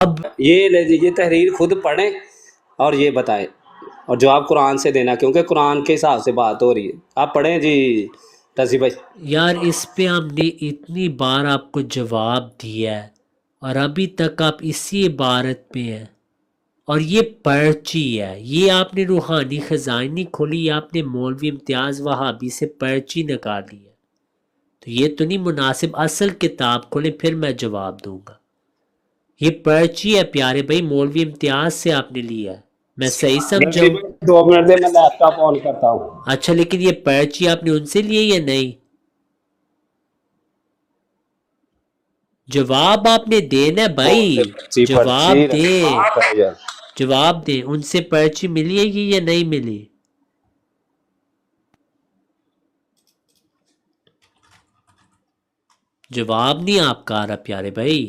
اب یہ لے لیجیے تحریر، خود پڑھیں اور یہ بتائیں، اور جواب قرآن سے دینا، کیونکہ قرآن کے حساب سے بات ہو رہی ہے۔ آپ پڑھیں جی رضی بھائی۔ یار اس پہ ہم نے اتنی بار آپ کو جواب دیا ہے اور ابھی تک آپ اسی عبارت پہ ہیں، اور یہ پرچی ہے، یہ آپ نے روحانی خزائن نہیں کھولی، یہ آپ نے مولوی امتیاز وہابی سے پرچی نکالی ہے، تو یہ تو نہیں مناسب۔ اصل کتاب کھولیں پھر میں جواب دوں گا۔ یہ پرچی ہے پیارے بھائی، مولوی امتیاز سے آپ نے لیا ہے، میں صحیح سمجھا رضی ہوں؟ بھائی 2 منٹ دے، میں لیپ ٹاپ آن کرتا ہوں۔ اچھا لیکن یہ پرچی آپ نے ان سے لی ہے یا نہیں؟ جواب آپ نے دینا ہے بھائی، پرچی جواب دیں، یار۔ جواب دیں، ان سے پرچی ملی ہے یا نہیں ملی؟ جواب نہیں آپ کا آ رہا پیارے بھائی۔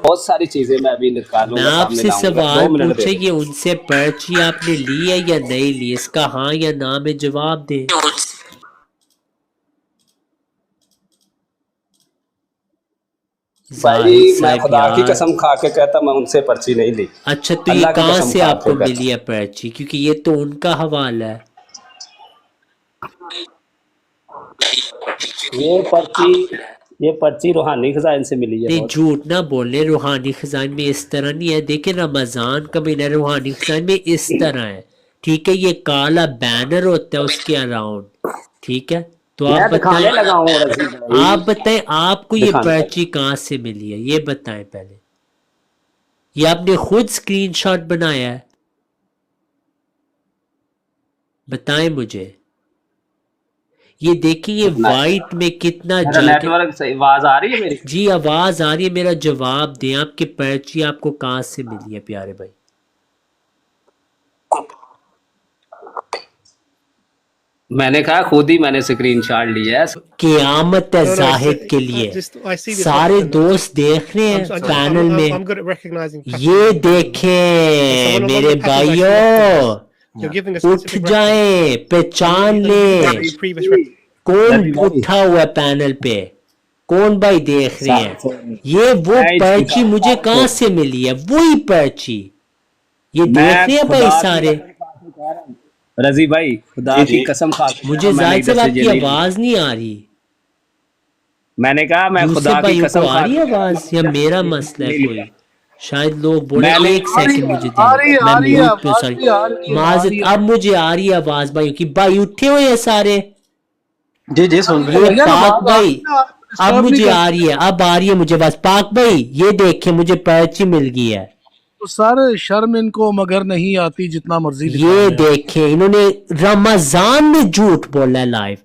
بہت ساری چیزیں میں ابھی نکالوں میں گا، آپ سامنے سے لاؤں گا، 2 سوال منٹ دے پوچھے، دیں۔ یہ ان سے پرچی آپ نے لی ہے یا نہیں لی، اس کا ہاں یا نہ میں جواب دیں۔ بھائی زاہد میں صاحب خدا کی یار، قسم کھا کے کہتا میں ان سے پرچی نہیں لی، اچھا تو یہ اللہ کی کہاں قسم سے کھا آپ کے کو کہتا ملی ہے پرچی؟ کیونکہ یہ تو ان کا حوالہ ہے۔ یہ پرچی روحانی خزائن سے ملی ہے نہیں بہت۔ جھوٹ نہ بولنے، روحانی خزائن میں اس طرح نہیں ہے، دیکھیں رمضان کا مہینہ روحانی خزائن میں اس طرح ہے، ٹھیک ہے؟ یہ کالا بینر ہوتا ہے اس کے اراؤنڈ، ٹھیک ہے؟ تو آپ میں بتائیں، دکھانے لگا ہوں رضی بھائی، آپ کو یہ دکھانے لگا۔ پرچی کہاں سے ملی ہے، یہ بتائیں پہلے۔ یہ آپ نے خود سکرین شاٹ بنایا ہے؟ بتائیں مجھے۔ یہ دیکھیں یہ وائٹ میں کتنا میرا جگ نیٹ ورک صحیح، آواز آ رہی ہے میری؟ جی آواز آ رہی ہے، میرا جواب دیں، آپ کی پرچی آپ کو کہاں سے ملی ہے پیارے بھائی؟ میں نے کہا خود ہی میں نے سکرین شاٹ لیا ہے۔ قیامت ہے No, no, it's زاہد کے لیے، just I see the سارے button. دوست دیکھ رہے ہیں پینل میں، I'm good at recognizing یہ patterns in the screen. And so دیکھیں one of میرے the patterns I selected was بھائیوں، you're giving a اٹھ specific reference, جائیں، پہچان and you لیں۔ compare it to previous reference. کون رضی بھائی اٹھا ہوا ہے پینل پہ؟ کون بھائی دیکھ رہے ہیں؟ یہ وہ میں اس پرچی کتاب مجھے کو، کہاں سے ملی ہے؟ وہی پرچی، یہ میں دیکھ رہے ہیں بھائی خدا کی سارے؟ قسم کھا کے کہہ رہا ہوں رضی بھائی، خدا کی قسم کھا کے کہہ رہا مجھے ہوں میں نے زاہد ادھر صاحب سے آپ یہ کی نہیں لی۔ آواز نہیں آ رہی، میں نے کہا میں یوسف خدا کی بھائیوں کو قسم آ کھا رہی کے ہے کہہ رہا ہوں آواز میں نے یا ادھر سے میرا یہ مسئلہ ہے نہیں کوئی؟ لیا۔ شاید لوگ بولے میں نے ایک سیکنڈ مجھے دیں، آ رہی میں ہے میوٹ پہ، آواز سوری بھی آ رہی ہے آ معذرت، رہی ہے۔ اب مجھے آ رہی ہے آواز بھائیوں کی۔ بھائی اٹھے ہوئے ہیں سارے؟ جی جی سن رہے یہ ہیں۔ Yes. پاک آواز آ بھائی، رہی ہے، آپ اب ڈسٹرب نہیں مجھے آ کرتے رہی ہے، اب آ رہی ہے مجھے بس۔ پاک بھائی یہ دیکھیں مجھے پرچی مل گئی ہے، تو سر شرم ان کو مگر نہیں آتی جتنا مرضی دکھا یہ لیں آپ۔ دیکھیں انہوں نے رمضان میں جھوٹ بولا ہے لائیو۔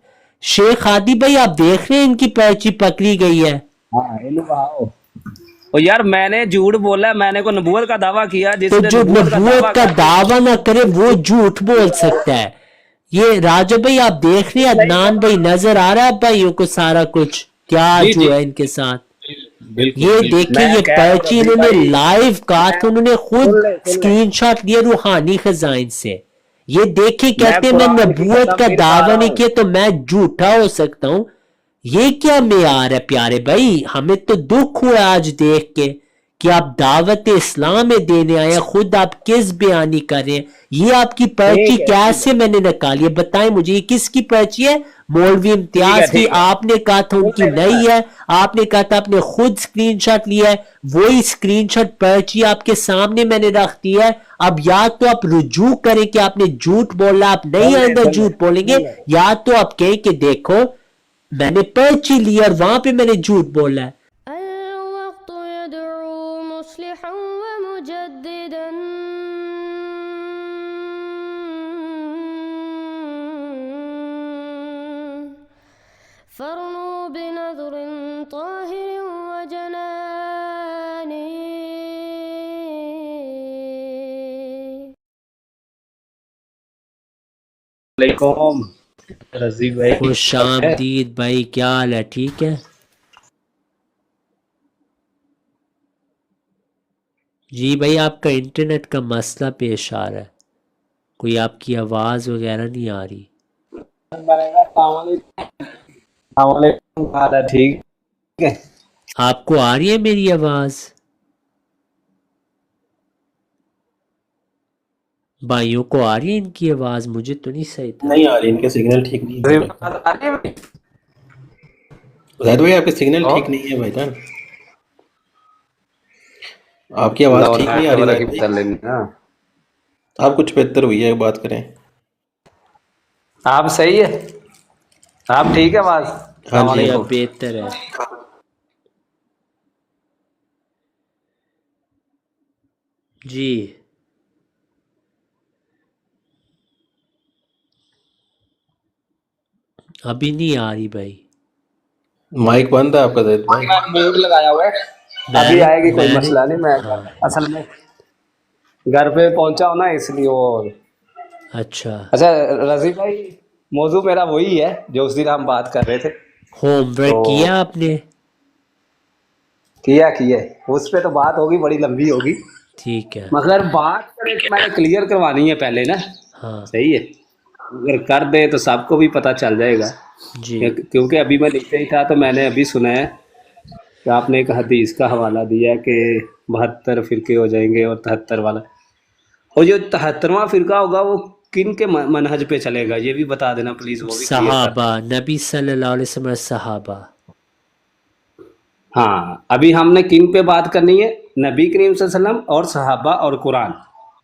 شیخ ہادی بھائی آپ دیکھ رہے ہیں ان کی پرچی پکڑی گئی ہے۔ ہاں انہوں بہاؤ، اور یار میں نے جھوٹ بولا ہے، میں نے کو نبوت کا دعویٰ کیا، تو جس نے جو نبوت کا نبوت دعویٰ کا کر کے دعویٰ نہ کرے وہ جھوٹ بول سکتا ہے۔ یہ راجہ بھائی آپ دیکھ رہے ہیں، نہیں عدنان پتا۔ بھائی نظر آ رہا ہے بھائیوں کو سارا کچھ کیا جی جو جی ہے ان کے ساتھ؟ بالکل یہ بالکل، دیکھیں میں یہ کہہ رہا ہوں پرچی رضی انہوں نے بھائی، لائیو کہا میں تھا، انہوں نے خود سن لیں، سکرین شاٹ لیا روحانی خزائن سے۔ یہ دیکھیں میں کہتے ہیں میں قرآن کی نبوت قسم کا پھر کھا دعویٰ رہا نہیں ہوں۔ کیا تو میں جھوٹا ہو سکتا ہوں؟ یہ کیا معیار ہے پیارے بھائی؟ ہمیں تو دکھ ہوا آج دیکھ کے کہ آپ دعوت اسلام میں دینے آئے، خود آپ کس بیانی کر رہے ہیں۔ یہ آپ کی پرچی ٹھیک ہے ٹھیک ہے کیسے میں نے نکالی ہے؟ بتائیں مجھے یہ کس کی پرچی ہے؟ مولوی ٹھیک ہے امتیاز کی، ٹھیک ہے، آپ نے کہا تھا ان سن کی لیں نا۔ نئی ہے، آپ نے کہا تھا آپ نے خود سکرین شاٹ لیا ہے، وہی سکرین شاٹ پرچی آپ کے سامنے میں نے رکھ دی ہے۔ اب یا تو آپ رجوع کریں کہ آپ نے جھوٹ بولا، آپ نہیں آئندہ سن لیں جھوٹ بولیں گے، سن لیں۔ یا تو آپ کہیں کہ دیکھو میں نے پرچی لی اور وہاں پہ میں نے جھوٹ بولا ہے۔ الوقت يدعو مصلحا ومجددا فرنوا بنظر طاهر وجنان علیکم رضی بھائی، خوش سب ہے؟ آمدید بھائی، کیا حال ہے؟ ٹھیک ہے جی بھائی، آپ کا انٹرنیٹ کا مسئلہ پیش آ رہا ہے، کوئی آپ کی آواز وغیرہ نہیں آ رہی۔ السلام علیکم۔ السلام علیکم، کیا حال ہے؟ ٹھیک ہے؟ آپ کو آ رہی ہے میری آواز؟ بھائیوں کو آ رہی ہے ان کی آواز؟ مجھے تو نہیں صحیح تھا. نہیں آ رہی، ان کے سگنل ٹھیک نہیں ہے لگتا ہے. زید بھائی آپ کے سگنل ٹھیک نہیں ہے بھائی جان، آپ کی آواز ٹھیک نہیں آ رہی زید بھائی. آپ کچھ بہتر ہوئی ہے، بات کریں. آپ صحیح ہے؟ آپ ٹھیک ہے آواز؟ ہاں السلام جی جی ہاں اب علیکم. بہتر ہے. جی ابھی نہیں آ رہی بھائی. مائک بند ہے آپ کا زید بھائی. میں موڈ لگایا ہوا ہے، ابھی آئے گی، کوئی میں نے مسئلہ نہیں. میں ہاں اصل میں گھر پہ پہنچا ہوں نا، اس لیے وہ. اچھا. اچھا رضی بھائی، موضوع میرا وہی ہے جو اس دن ہم بات کر رہے تھے. ہوم تو ورک کیا آپ نے؟ کیا اس پہ تو بات ہوگی، بڑی لمبی ہوگی، ٹھیک ہے. مگر بات میں نے کلیئر کروانی ہے پہلے نا. ہاں صحیح ہے، اگر کر دے تو سب کو بھی پتہ چل جائے گا. جی کیونکہ ابھی میں لکھتے ہی تھا تو میں نے ابھی سنا ہے کہ آپ نے ایک حدیث کا حوالہ دیا کہ 72 فرقے ہو جائیں گے اور 73 والا. اور جو 73واں فرقہ ہوگا وہ کن کے منہج پہ چلے گا، یہ بھی بتا دینا پلیز، وہ بھی کلیئر کر صحابہ، دیں. نبی صلی اللہ علیہ وسلم اور صحابہ. ہاں ابھی ہم نے کن پہ بات کرنی ہے؟ نبی کریم صلی اللہ علیہ وسلم اور صحابہ اور قرآن.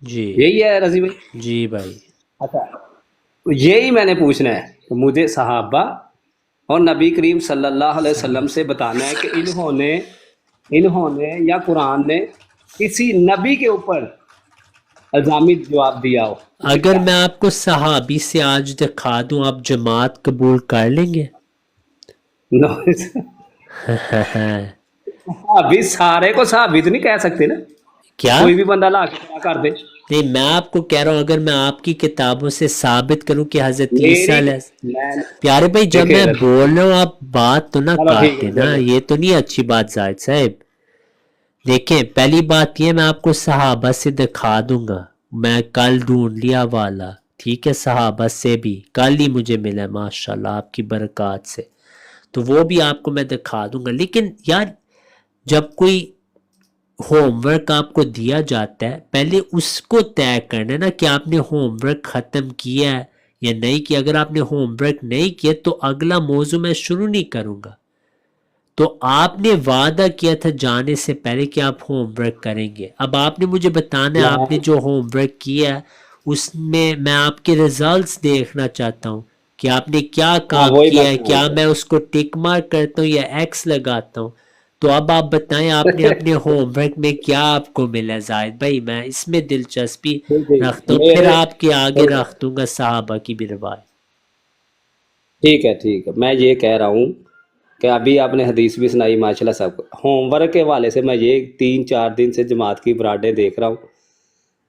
جی یہی ہے رضی بھائی؟ جی بھائی. اچھا، یہی میں نے پوچھنا ہے کہ مجھے صحابہ اور نبی کریم صلی اللہ علیہ وسلم سے بتانا ہے کہ انہوں نے یا قرآن نے کسی نبی کے اوپر الزامی جواب دیا ہو. مجھے اگر کیا میں آپ کو صحابی سے آج دکھا دوں، آپ جماعت قبول کر لیں گے؟ ابھی سارے کو صحابی تو نہیں کہہ سکتے نا، کیا؟ کوئی بھی بندہ لا کے کھڑا کر دے. نہیں، میں آپ کو کہہ رہا ہوں اگر میں آپ کی کتابوں سے ثابت کروں کہ حضرت عیسیٰ میری علیہ... میں پیارے بھائی جب دیکھے میں بول رہا ہوں آپ بات تو نہ چلو ٹھیک کاٹے ہے نا، بولے. یہ تو نہیں اچھی بات زاہد صاحب. دیکھیں پہلی بات یہ، میں آپ کو صحابہ سے دکھا دوں گا. میں کل ڈھونڈ لیا والا، ٹھیک ہے، صحابہ سے بھی کل ہی مجھے ملا ماشاءاللہ آپ کی برکات سے، تو وہ بھی آپ کو میں دکھا دوں گا. لیکن یار جب کوئی ہوم ورک آپ کو دیا جاتا ہے، پہلے اس کو طے کرنا نا کہ آپ نے ہوم ورک ختم کیا ہے یا نہیں کیا. اگر آپ نے ہوم ورک نہیں کیا تو اگلا موضوع میں شروع نہیں کروں گا. تو آپ نے وعدہ کیا تھا جانے سے پہلے کہ آپ ہوم ورک کریں گے. اب آپ نے مجھے بتانا ہے آپ نے جو ہوم ورک کیا ہے اس میں آپ کے ریزلٹس دیکھنا چاہتا ہوں کہ آپ نے کیا ہاں کام وہی میں کیا ہے. کیا میں اس کو ٹک مارک کرتا ہوں یا ایکس لگاتا ہوں؟ تو اب آپ بتائیں آپ نے اپنے ہوم ورک میں کیا آپ کو ملا زاہد بھائی. میں اس میں دلچسپی رکھتا ہوں، پھر میرے آپ کے آگے رکھ دوں گا صحابہ کی بھی روایت. ٹھیک ہے، میں یہ کہہ رہا ہوں کہ ابھی آپ نے حدیث بھی سنائی ماشاءاللہ صاحب کو. ہوم ورک کے حوالے سے میں یہ 3-4 دن سے جماعت کی براڈیں دیکھ رہا ہوں،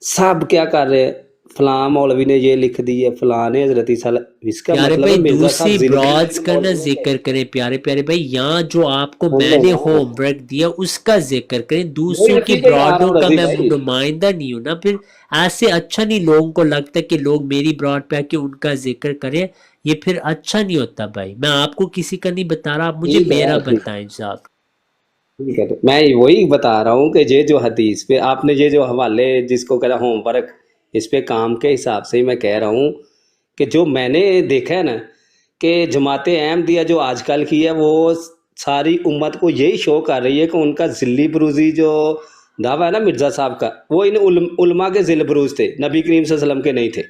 سب کیا کر رہے ہیں، فلاں مولوی نے یہ لکھ دی ہے، فلاں نے حضرت عیسیٰ، اس کا پیارے مطلب ہے بھائی مرزا صاحب دوسری زندگی میں برادز بھی کا نہ مولوی ہوتے ذکر کریں. پیارے بھائی یہاں جو آپ کو سن میں لیں نے نا. ہوم ورک دیا اس کا ذکر کریں، وہی دوسروں کی اسی پہ ہی آ رہا براڈوں ہوں کا رضی میں بھائی. نمائندہ نہیں ہوں نا. پھر ایسے اچھا نہیں، لوگوں کو لگتا ہے کہ لوگ میری براڈ پہ آ کے ان کا ذکر کریں، یہ پھر اچھا نہیں ہوتا بھائی. میں آپ کو کسی کا نہیں بتا رہا، آپ مجھے ٹھیک ہے میرا یار، بتائیں صاحب. ٹھیک ہے، میں وہی بتا رہا ہوں کہ یہ جو حدیث پہ آپ نے یہ جو حوالے جس کو کہہ رہا ہوم ورک، اس پہ کام کے حساب سے ہی میں کہہ رہا ہوں کہ جو میں نے دیکھا ہے نا کہ جماعت احمدیہ جو آج کل کی ہے وہ ساری امت کو یہی شو کر رہی ہے کہ ان کا ذلی بروزی جو دعویٰ ہے نا مرزا صاحب کا، وہ ان علماء کے ذل بروز تھے، نبی کریم صلی اللہ علیہ وسلم کے نہیں تھے.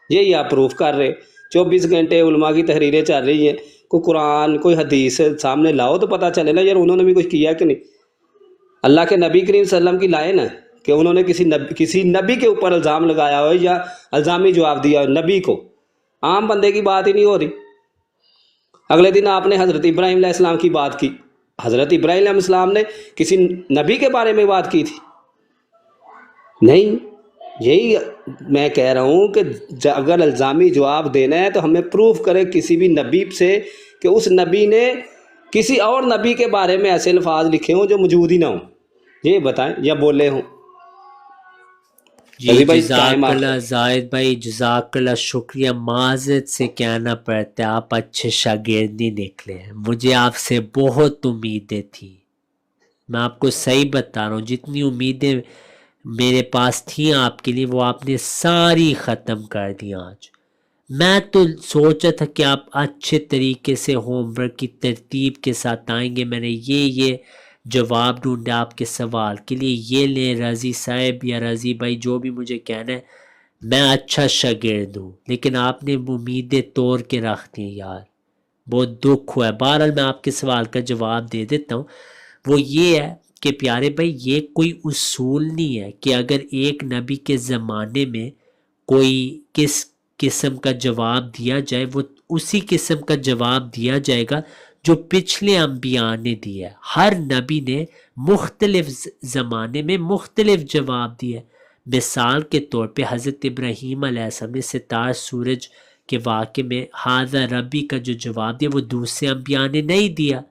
یہی آپ پروف کر رہے. 24 گھنٹے علماء کی تحریریں چل رہی ہیں، کوئی قرآن کوئی حدیث سامنے لاؤ تو پتہ چلے نا یار انہوں نے بھی کچھ کیا کہ نہیں. اللہ کے نبی کریم صلی اللہ علیہ وسلم کی لائے نا کہ انہوں نے کسی نبی کے اوپر الزام لگایا ہو یا الزامی جواب دیا ہو نبی کو. عام بندے کی بات ہی نہیں ہو رہی. اگلے دن آپ نے حضرت ابراہیم علیہ السلام کی بات کی. حضرت ابراہیم علیہ السلام نے کسی نبی کے بارے میں بات کی تھی؟ نہیں. یہی میں کہہ رہا ہوں کہ اگر الزامی جواب دینا ہے تو ہمیں پروف کرے کسی بھی نبی سے کہ اس نبی نے کسی اور نبی کے بارے میں ایسے الفاظ لکھے ہوں جو موجود ہی نہ ہوں. یہ بتائیں یا بولے ہوں. جی رضی بھائی جزاک ٹائم آپ اللہ زاہد بھائی، جزاک اللہ، شکریہ، معذرت سے کہنا پڑتا ہے، آپ اچھے شاگرد نہیں نکلے ہیں، مجھے آپ سے بہت امیدیں تھیں، میں آپ کو صحیح بتا رہا ہوں، جتنی امیدیں میرے پاس تھیں آپ کے لیے وہ آپ نے ساری ختم کر دی آج۔ میں تو سوچا تھا کہ آپ اچھے طریقے سے ہوم ورک کی ترتیب کے ساتھ آئیں گے، میں نے یہ جواب ڈھونڈا آپ کے سوال کے لیے، یہ لیں رضی صاحب یا رضی بھائی جو بھی مجھے کہنا ہے، میں اچھا شاگرد ہوں، لیکن آپ نے امیدیں توڑ کے رکھ دی یار، بہت دکھ ہوا ہے۔ بہرحال میں آپ کے سوال کا جواب دے دیتا ہوں، وہ یہ ہے کہ پیارے بھائی یہ کوئی اصول نہیں ہے کہ اگر ایک نبی کے زمانے میں کوئی کس قسم کا جواب دیا جائے وہ اسی قسم کا جواب دیا جائے گا جو پچھلے انبیاء نے دیا ہے۔ ہر نبی نے مختلف زمانے میں مختلف جواب دیا ہے۔ مثال کے طور پہ حضرت ابراہیم علیہ السلام نے ستارہ سورج کے واقعے میں ھذا ربی کا جو جواب دیا وہ دوسرے انبیاء نے نہیں دیا۔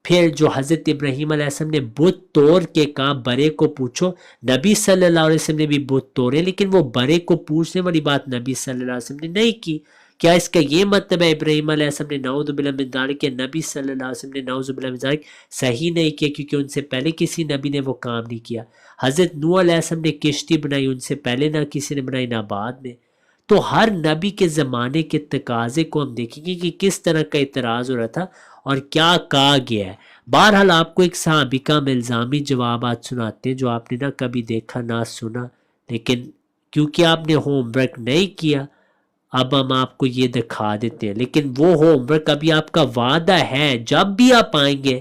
پھر جو حضرت ابراہیم علیہ السلام نے بت توڑ کے کہا برے کو پوچھو، نبی صلی اللہ علیہ وسلم نے بھی بت توڑے، لیکن وہ برے کو پوچھنے والی بات نبی صلی اللہ علیہ وسلم نے نہیں کی۔ کیا اس کا یہ مطلب ہے ابراہیم علیہ السلام نے نعوذ باللہ من ذالک، کہ نبی صلی اللہ علیہ وسلم نے نعوذ باللہ من ذالک صحیح نہیں کیا کیونکہ ان سے پہلے کسی نبی نے وہ کام نہیں کیا؟ حضرت نوح علیہ السلام نے کشتی بنائی، ان سے پہلے نہ کسی نے بنائی نہ بعد میں۔ تو ہر نبی کے زمانے کے تقاضے کو ہم دیکھیں گے کہ کس طرح کا اعتراض ہو رہا تھا اور کیا کہا گیا ہے۔ بہرحال آپ کو ایک صحابی کا ہم الزامی جوابات سناتے ہیں جو آپ نے نہ کبھی دیکھا نہ سنا، لیکن کیونکہ آپ نے ہوم ورک نہیں کیا اب ہم آپ کو یہ دکھا دیتے ہیں، لیکن وہ ہوم ورک ابھی آپ کا وعدہ ہے جب بھی آپ آئیں گے،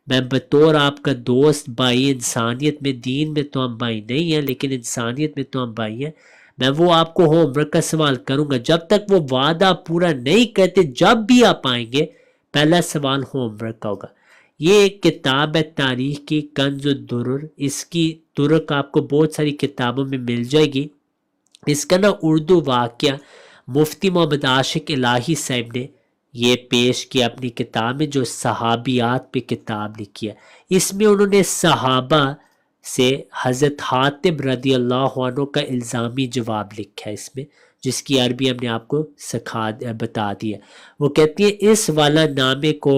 میں بطور آپ کا دوست بھائی، انسانیت میں، دین میں تو ہم بھائی نہیں ہیں لیکن انسانیت میں تو ہم بھائی ہیں، میں وہ آپ کو ہوم ورک کا سوال کروں گا۔ جب تک وہ وعدہ پورا نہیں کرتے جب بھی آپ آئیں گے پہلا سوال ہوم ورک کا ہوگا۔ یہ ایک کتاب ہے تاریخ کی، کنز الدرر، اس کی ترک آپ کو بہت ساری کتابوں میں مل جائے گی۔ اس کا نا اردو واقعہ مفتی محمد عاشق الہی صاحب نے یہ پیش کیا اپنی کتاب میں جو صحابیات پہ کتاب لکھی ہے۔ اس میں انہوں نے صحابہ سے حضرت حاتب رضی اللہ عنہ کا الزامی جواب لکھا ہے اس میں، جس کی عربی ہم نے آپ کو بتا دی ہے۔ وہ کہتی ہے اس والا نامے کو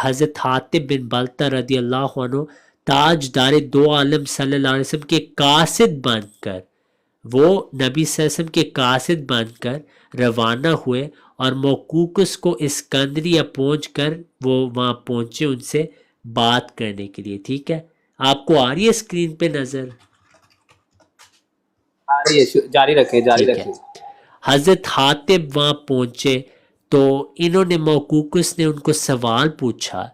حضرت حاتب بن بلتہ رضی اللہ عنہ تاجدار دو عالم صلی اللہ علیہ وسلم کے قاصد بن کر، وہ نبی صلی اللہ علیہ وسلم کے قاصد بن کر روانہ ہوئے اور موقوقس کو اسکندریہ پہنچ کر وہ وہاں پہنچے ان سے بات کرنے کے لیے۔ ٹھیک ہے، آپ کو آ رہی ہے اسکرین پہ نظر؟ جاری رکھیں جاری ٹھیک ہے، رکھیں۔ حضرت حاتب وہاں پہنچے تو انہوں نے موقوقس نے ان کو سوال پوچھا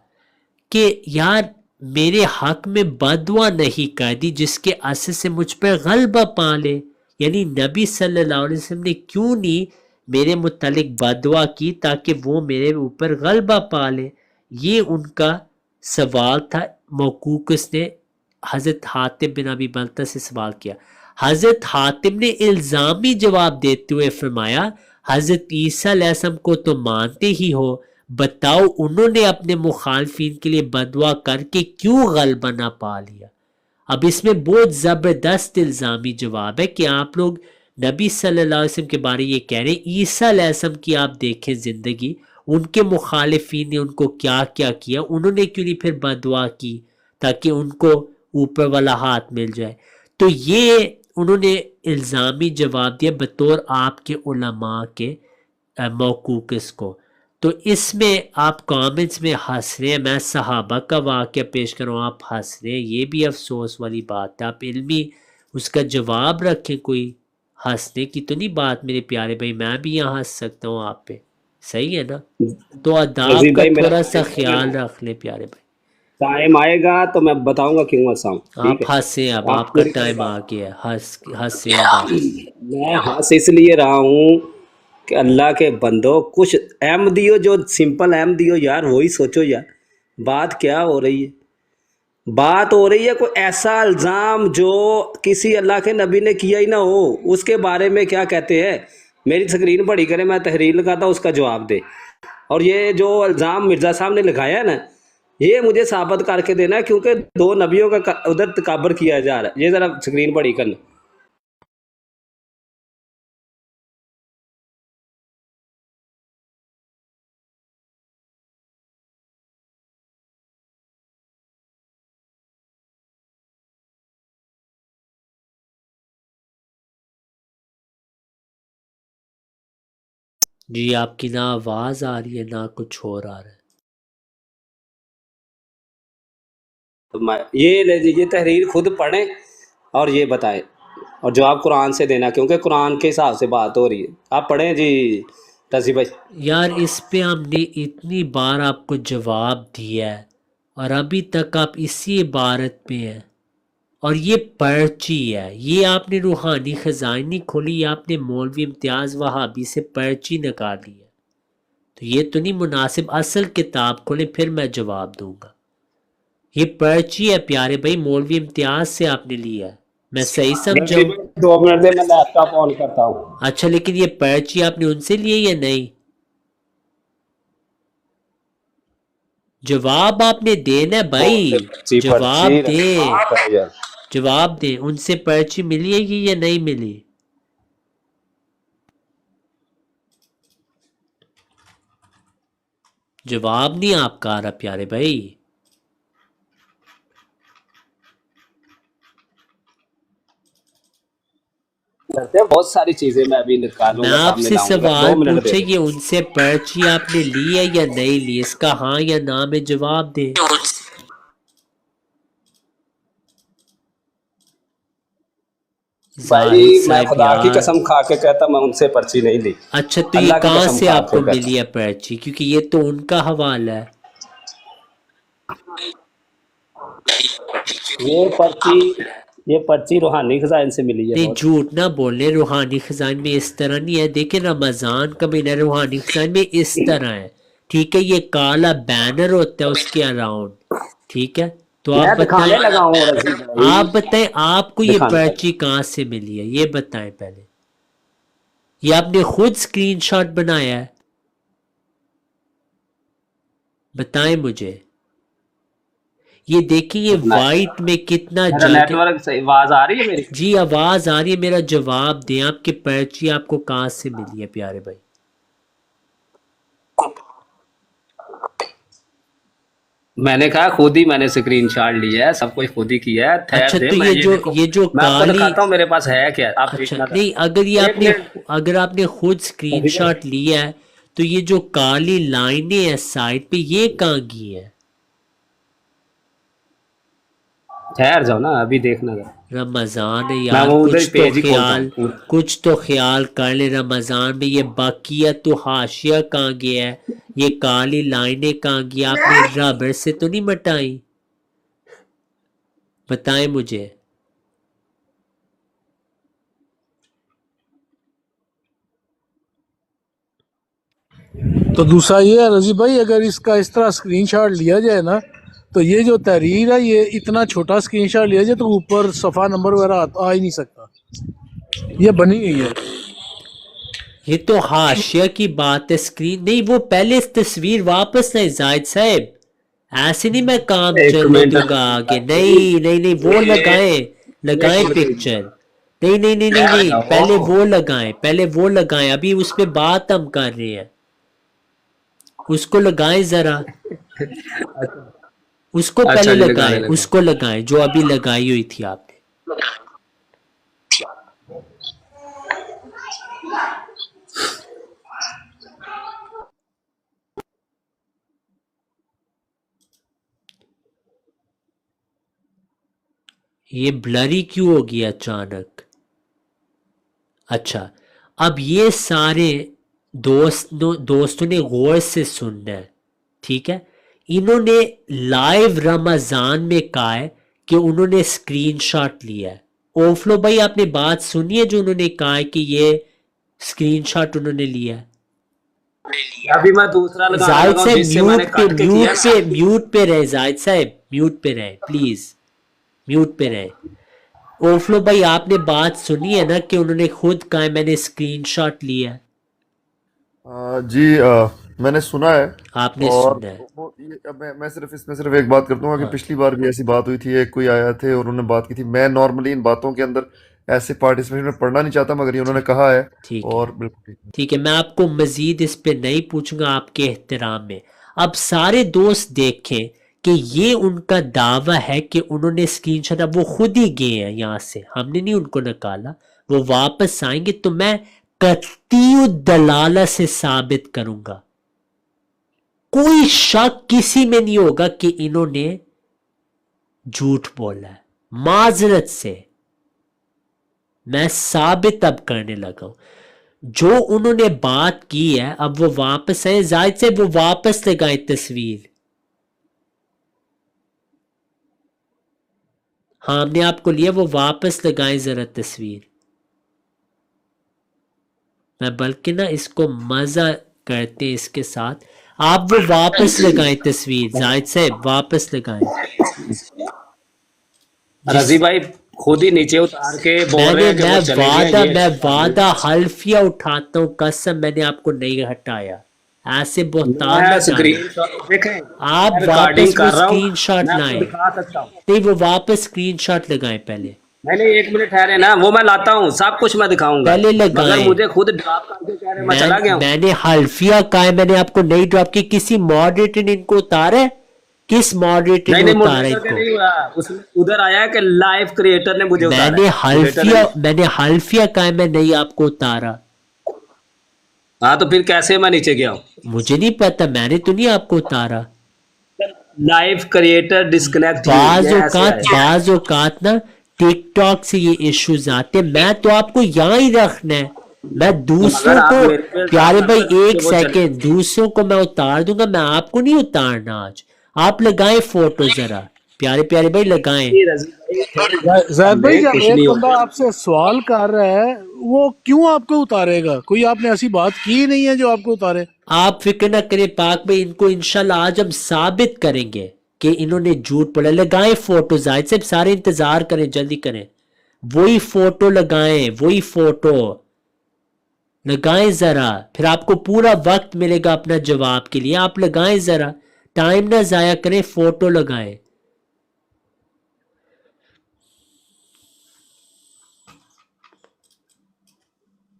کہ یار میرے حق میں بدعا نہیں کر دی جس کے اثر سے مجھ پر غلبہ پا لے، یعنی نبی صلی اللہ علیہ وسلم نے کیوں نہیں میرے متعلق بدعا کی تاکہ وہ میرے اوپر غلبہ پا لے؟ یہ ان کا سوال تھا۔ موقوقس نے حضرت حاتب بن ابی بلتہ سے سوال کیا۔ حضرت حاتب نے الزامی جواب دیتے ہوئے فرمایا حضرت عیسیٰ علیہ السلام کو تو مانتے ہی ہو، بتاؤ انہوں نے اپنے مخالفین کے لیے بدعا کر کے کیوں غلبہ نہ پا لیا؟ اب اس میں بہت زبردست الزامی جواب ہے کہ آپ لوگ نبی صلی اللہ علیہ وسلم کے بارے یہ کہہ رہے ہیں، عیسیٰ علیہ السلام کی آپ دیکھیں زندگی، ان کے مخالفین نے ان کو کیا کیا کیا، انہوں نے کیوں نہیں پھر بدعا کی تاکہ ان کو اوپر والا ہاتھ مل جائے؟ تو یہ انہوں نے الزامی جواب دیا بطور آپ کے علماء کے موقوقس کو۔ تو اس میں آپ کامنٹس میں ہنس رہے ہیں، میں صحابہ کا واقعہ پیش کر رہا ہوں، آپ ہنس رہے ہیں، یہ بھی افسوس والی بات ہے۔ آپ علمی اس کا جواب رکھیں، کوئی ہنسنے کی تو نہیں بات میرے پیارے بھائی، میں بھی یہاں ہنس سکتا ہوں آپ پہ، صحیح ہے نا؟ تو اداب رضی کا بھائی میرا تھوڑا سا خیال رکھ لیں پیارے بھائی۔ ٹائم آئے گا تو میں بتاؤں گا کیوں ہنسا ہوں، آپ ٹھیک ہے؟ ہنسیں، اب آپ کا ٹائم آ گیا ہے، ہنسیں اب آپ۔ میں ہنس اس لیے رہا ہوں کہ اللہ کے بندو کچھ احمدیو جو سمپل احمدیو یار وہی سوچو یار، بات کیا ہو رہی ہے؟ بات ہو رہی ہے کوئی ایسا الزام جو کسی اللہ کے نبی نے کیا ہی نہ ہو، اس کے بارے میں کیا کہتے ہیں؟ میری سکرین بڑی کرے، میں تحریر لگاتا ہوں، اس کا جواب دے۔ اور یہ جو الزام مرزا صاحب نے لگایا ہے نا، یہ مجھے ثابت کر کے دینا ہے، کیونکہ دو نبیوں کا ادھر تکبر کیا جا رہا ہے۔ یہ ذرا سکرین بڑی کرنا۔ جی آپ کی نہ آواز آ رہی ہے نہ کچھ اور آ رہا ہے. یہ لے لیجیے تحریر، خود پڑھیں اور یہ بتائیں، اور جواب قرآن سے دینا، کیونکہ قرآن کے حساب سے بات ہو رہی ہے. آپ پڑھیں جی رضی بھائی. یار اس پہ ہم نے اتنی بار آپ کو جواب دیا ہے اور ابھی تک آپ اسی عبارت پہ ہیں. اور یہ پرچی ہے، یہ آپ نے روحانی خزائن نہیں کھولی، یہ آپ نے مولوی امتیاز وہابی سے پرچی نکالی ہے. تو یہ تو نہیں مناسب. اصل کتاب کھولیں پھر میں جواب دوں گا. یہ پرچی ہے پیارے بھائی، مولوی امتیاز سے آپ نے لیا ہے. میں صحیح سمجھا رضی ہوں؟ بھائی 2 منٹ دے، میں لیپ ٹاپ آن کرتا ہوں. اچھا لیکن یہ پرچی آپ نے ان سے لی ہے یا نہیں؟ جواب آپ نے دینا ہے بھائی، جواب دیں، جواب دیں. ان سے پرچی ملی ہے یا نہیں ملی؟ جواب نہیں آپ کا آ رہا پیارے بھائی. بہت ساری چیزیں میں ابھی نکالوں میں گا، آپ سامنے سے لاؤں گا. 2 سوال منٹ دے پوچھے دیں. کہ ان سے پرچی آپ نے لی ہے یا نہیں لی، اس کا ہاں یا نہ میں جواب دیں. بھائی زاہد میں صاحب خدا کی یار، قسم کھا کے کہتا میں ان سے پرچی نہیں لی. اچھا تو یہ اللہ کی کہاں قسم سے کھا آپ کے کو کہتا ملی ہے پرچی؟ کیونکہ یہ تو ان کا حوالہ ہے. یہ پرچی روحانی خزائن سے ملی ہے. نہیں بہت جھوٹ نہ بولنے، روحانی خزائن میں اس طرح نہیں ہے. دیکھیں رمضان کا مہینہ روحانی خزائن میں اس طرح ہے، ٹھیک ہے. یہ کالا بینر ہوتا ہے اس کے اراؤنڈ، ٹھیک ہے. تو میں آپ بتائیں، دکھانے لگا ہوں رضی بھائی، آپ بتائیں آپ کو یہ دکھانے لگا. پرچی کہاں سے ملی ہے، یہ بتائیں پہلے. یہ آپ نے خود اسکرین شاٹ بنایا ہے؟ بتائیں مجھے. یہ دیکھیں یہ وائٹ میں کتنا میرا نیٹ ورک سے آواز آ رہی ہے میری؟ جی آواز آ رہی ہے. میرا جواب دیں، آپ کی پرچی آپ کو کہاں سے ملی ہے پیارے بھائی؟ میں نے کہا خود ہی میں نے اسکرین شاٹ لیا ہے، سب کچھ خود ہی کیا ہے. ٹھہر اچھا دے تو میں یہ دیکھو، یہ جو میں آپ کو کالی، دکھاتا ہوں میرے پاس ہے کیا. آپ اچھا دیکھنا نہیں اگر یہ ایک منٹ. اگر آپ نے خود اسکرین شاٹ لیا ہے تو یہ جو کالی لائنیں ہیں سائڈ پہ یہ کہاں کی ہیں؟ ٹھہر جاؤ نا، ابھی دیکھنا ذرا. رمضان ہے میں یار، وہ ادھر کچھ تو پیج ہی کھولتا خیال، ہوں. کچھ تو خیال کر لے. رمضان میں یہ باقیہ تو حاشیہ کہاں گیا ہے، یہ کالی لائنیں کہاں گیا؟ آپ نے ربر سے تو نہیں مٹائی؟ بتائیں مجھے. تو دوسرا یہ ہے رضی بھائی، اگر اس کا اس طرح اسکرین شاٹ لیا جائے نا تو یہ جو تحریر ہے یہ اتنا چھوٹا اسکرین شاٹ لیا جائے تو اوپر صفحہ نمبر وغیرہ آ ہی نہیں سکتا. یہ بنی گئی ہے. یہ تو حاشیہ کی بات ہے، اسکرین نہیں. وہ پہلے اس تصویر واپس نہیں زاہد صاحب، ایسے نہیں میں کام ایک چلنے منٹ دوں گا آگے. نہیں وہ لگائیں پکچر. نہیں پہلے وہ لگائیں ابھی اس پہ بات ہم کر رہے ہیں. اس کو لگائیں ذرا، اس کو اچھا پہلے جی، لگانے لگائیں، لگا. اس کو لگائیں جو ابھی لگائی ہوئی تھی آپ نے. یہ بلری کیوں ہوگی اچانک؟ اچھا اب یہ سارے دوستوں نے غور سے سننا ہے، ٹھیک ہے. انہوں نے لائیو رمضان میں کہا ہے کہ انہوں نے اسکرین شاٹ لیا ہے. اوفلو بھائی آپ نے بات سنی ہے جو انہوں نے کہا ہے کہ یہ اسکرین شاٹ انہوں نے لیا ہے؟ ابھی میں دوسرا لگانے زاہد لگا ہوں صاحب جس سے میں نے کٹ کے کیا نا. میوٹ پہ رہے. زاہد صاحب میوٹ پہ رہے پلیز، میوٹ پہ رہے. اوفلو بھائی آپ نے بات سنی ہے نا کہ انہوں نے خود کہا ہے میں نے اسکرین شاٹ لیا ہے؟ جی میں نے سنا ہے. آپ نے اور سنا ہے. میں صرف اس میں صرف ایک بات کرتا ہوں کہ ہاں پچھلی بار بھی ایسی بات ہوئی تھی، ایک کوئی آیا تھے اور انہوں نے بات کی تھی. میں نارملی ان باتوں کے اندر ایسے پارٹیسپیشن میں پڑھنا نہیں چاہتا، مگر یہ انہوں نے کہا ہے. ٹھیک ہے اور بالکل ٹھیک ہے، میں آپ کو مزید اس پہ نہیں پوچھوں گا آپ کے احترام میں. اب سارے دوست دیکھیں کہ یہ ان کا دعویٰ ہے کہ انہوں نے اسکرین شاٹ، اب وہ خود ہی گئے ہیں یہاں سے، ہم نے نہیں ان کو نکالا، وہ واپس آئیں گے تو میں قطعی دلالت سے ثابت کروں گا. کوئی شک کسی میں نہیں ہوگا کہ انہوں نے جھوٹ بولا ہے. معذرت سے میں ثابت اب کرنے لگا ہوں. جو انہوں نے بات کی ہے اب وہ واپس آئے. زائد سے وہ واپس لگائیں تصویر. ہاں ہم نے آپ کو لیا, وہ واپس لگائیں ذرا تصویر. میں بلکہ نا اس کو مزہ کرتے ہیں اس کے ساتھ. آپ وہ واپس لگائیں تصویر. زائد صاحب واپس لگائیں. رضی بھائی خود ہی نیچے اتار کے بول رہے ہیں کہ وہ چلے گئے. میں وعدہ حلفیہ اٹھاتا ہوں, قسم میں نے آپ کو نہیں ہٹایا. ایسے بہتان نہ اسکرین ڈالیں. شاٹ دیکھیں, آپ ریکارڈنگ واپس وہ کر رہا ہوں, اسکرین شاٹ میں آپ کو لائیں. دکھا سکتا ہوں. نہیں وہ واپس اسکرین شاٹ لگائیں پہلے. نہیں نہیں ایک منٹ ٹھہرے نا, وہ میں لاتا ہوں, سب کچھ میں دکھاؤں گا. پہلے لگائیں. مگر مجھے خود ڈراپ کر کے کہہ رہے میں چلا گیا ہوں. میں نے حلفیہ کہا ہے, میں نے آپ کو نہیں ڈراپ کی. کسی ماڈریٹر نے ان کو اتارا ہے؟ کس ماڈریٹر نہیں نے نہیں اتارا ان مجھے کو؟ نہیں ہوا, اس میں ادھر آیا ہے کہ لائف کریٹر نے مجھے میں اتارا نے ہے. میں نے حلفیہ کہا ہے, میں نہیں آپ کو اتارا. ہاں تو پھر کیسے میں نیچے گیا ہوں؟ مجھے نہیں پتا, میں نے تو نہیں آپ کو اتارا. Life creator disconnect. بعض اوقات نا ٹک ٹاک سے یہ ایشوز آتے ہیں. میں تو آپ کو یہاں ہی رکھنا ہے. میں دوسروں کو, پیارے بھائی ایک سیکنڈ, دوسروں کو میں اتار دوں گا, میں آپ کو نہیں اتارنا. آج آپ لگائیں فوٹو ذرا, پیارے پیارے بھائی لگائیں. زید بھائی جب ایک بندہ آپ سے سوال کر رہا ہے وہ کیوں آپ کو اتارے گا؟ کوئی آپ نے ایسی بات کی نہیں ہے جو آپ کو اتارے. آپ فکر نہ کریں پاک بھائی, ان کو انشاءاللہ آج ہم ثابت کریں گے کہ انہوں نے جھوٹ بولا. لگائیں فوٹو. زاہد صاحب سارے انتظار کریں, جلدی کریں. وہی فوٹو لگائیں, وہی فوٹو لگائیں ذرا, پھر آپ کو پورا وقت ملے گا اپنا جواب کے لیے. آپ لگائیں ذرا, ٹائم نہ ضائع کریں, فوٹو لگائیں.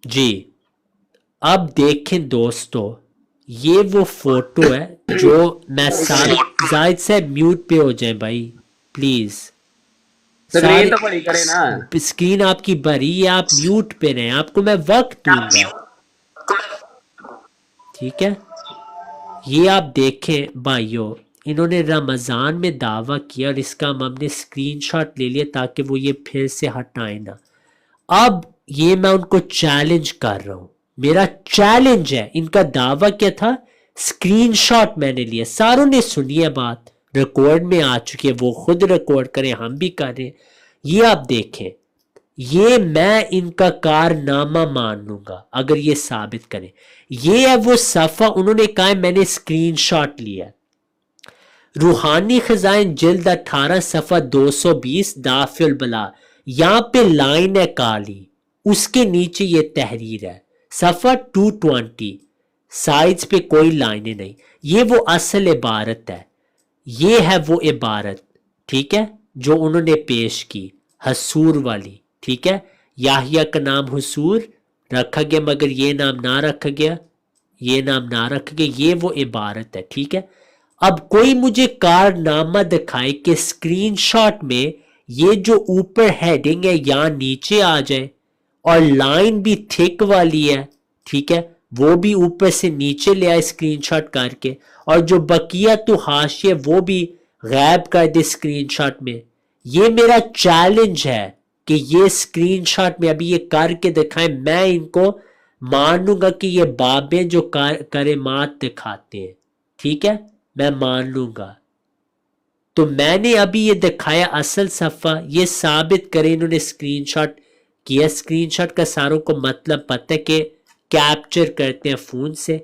جی اب دیکھیں دوستو, یہ وہ فوٹو ہے جو میں زاہد صاحب میوٹ پہ ہو جائیں بھائی پلیز. سکرین تو بڑی کرے نا. اسکرین آپ کی بری ہے, آپ میوٹ پہ رہیں, آپ کو میں وقت دوں گا. ٹھیک ہے, یہ آپ دیکھیں بھائیو, انہوں نے رمضان میں دعویٰ کیا اور اس کا ہم نے اسکرین شاٹ لے لیا تاکہ وہ یہ پھر سے ہٹائیں نا. اب یہ میں ان کو چیلنج کر رہا ہوں, میرا چیلنج ہے. ان کا دعویٰ کیا تھا؟ اسکرین شاٹ میں نے لیا. ساروں نے سنی ہے بات, ریکارڈ میں آ چکی ہے, وہ خود ریکارڈ کریں, ہم بھی کریں. یہ آپ دیکھیں, یہ میں ان کا کارنامہ مان لوں گا اگر یہ ثابت کریں. یہ ہے وہ صفحہ, انہوں نے کہا ہے میں نے اسکرین شاٹ لیا. روحانی خزائن جلد 18 صفحہ 220 دافع البلا. یہاں پہ لائن ہے کالی, اس کے نیچے یہ تحریر ہے. صفحہ 220 سائڈز پہ کوئی لائنیں نہیں. یہ وہ اصل عبارت ہے, یہ ہے وہ عبارت, ٹھیک ہے, جو انہوں نے پیش کی, حسور والی. ٹھیک ہے, یاحیہ کا نام حسور رکھا گیا مگر یہ نام نہ رکھا گیا, یہ نام نہ رکھا گیا. یہ وہ عبارت ہے. ٹھیک ہے, اب کوئی مجھے کارنامہ دکھائے کہ اسکرین شاٹ میں یہ جو اوپر ہیڈنگ ہے یہاں نیچے آ جائے, اور لائن بھی تھک والی ہے, ٹھیک ہے, وہ بھی اوپر سے نیچے لے آئے اسکرین شاٹ کر کے, اور جو بقیہ تو حاشیہ وہ بھی غائب کر دے اسکرین شاٹ میں. یہ میرا چیلنج ہے کہ یہ اسکرین شاٹ میں ابھی یہ کر کے دکھائیں. میں ان کو مان لوں گا کہ یہ بابیں جو کرمات دکھاتے ہیں, ٹھیک ہے, میں مان لوں گا. تو میں نے ابھی یہ دکھایا اصل صفحہ, یہ ثابت کریں انہوں نے اسکرین شاٹ کیا. اسکرین شاٹ کا ساروں کو مطلب پتہ ہے کہ کیپچر کرتے ہیں فون سے.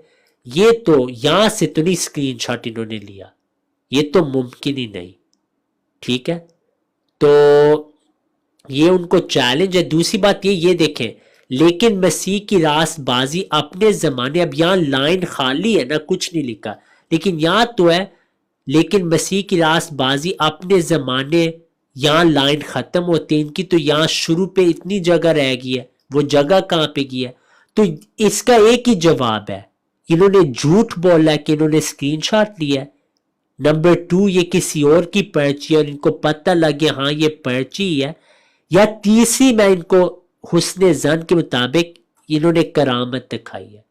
یہ تو یہاں سے تو نہیں اسکرین شاٹ انہوں نے لیا, یہ تو ممکن ہی نہیں. ٹھیک ہے, تو یہ ان کو چیلنج ہے. دوسری بات یہ دیکھیں, لیکن مسیح کی راست بازی اپنے زمانے, اب یہاں لائن خالی ہے نا, کچھ نہیں لکھا, لیکن یہاں تو ہے لیکن مسیح کی راست بازی اپنے زمانے, یہاں لائن ختم ہوتی ہے ان کی, تو یہاں شروع پہ اتنی جگہ رہ گئی ہے, وہ جگہ کہاں پہ گئی ہے؟ تو اس کا ایک ہی جواب ہے, انہوں نے جھوٹ بولا ہے کہ انہوں نے اسکرین شاٹ لیا ہے. نمبر 2 یہ کسی اور کی پرچی اور ان کو پتہ لگ گیا ہاں یہ پرچی ہے. یا تیسری میں ان کو حسن زن کے مطابق انہوں نے کرامت دکھائی ہے.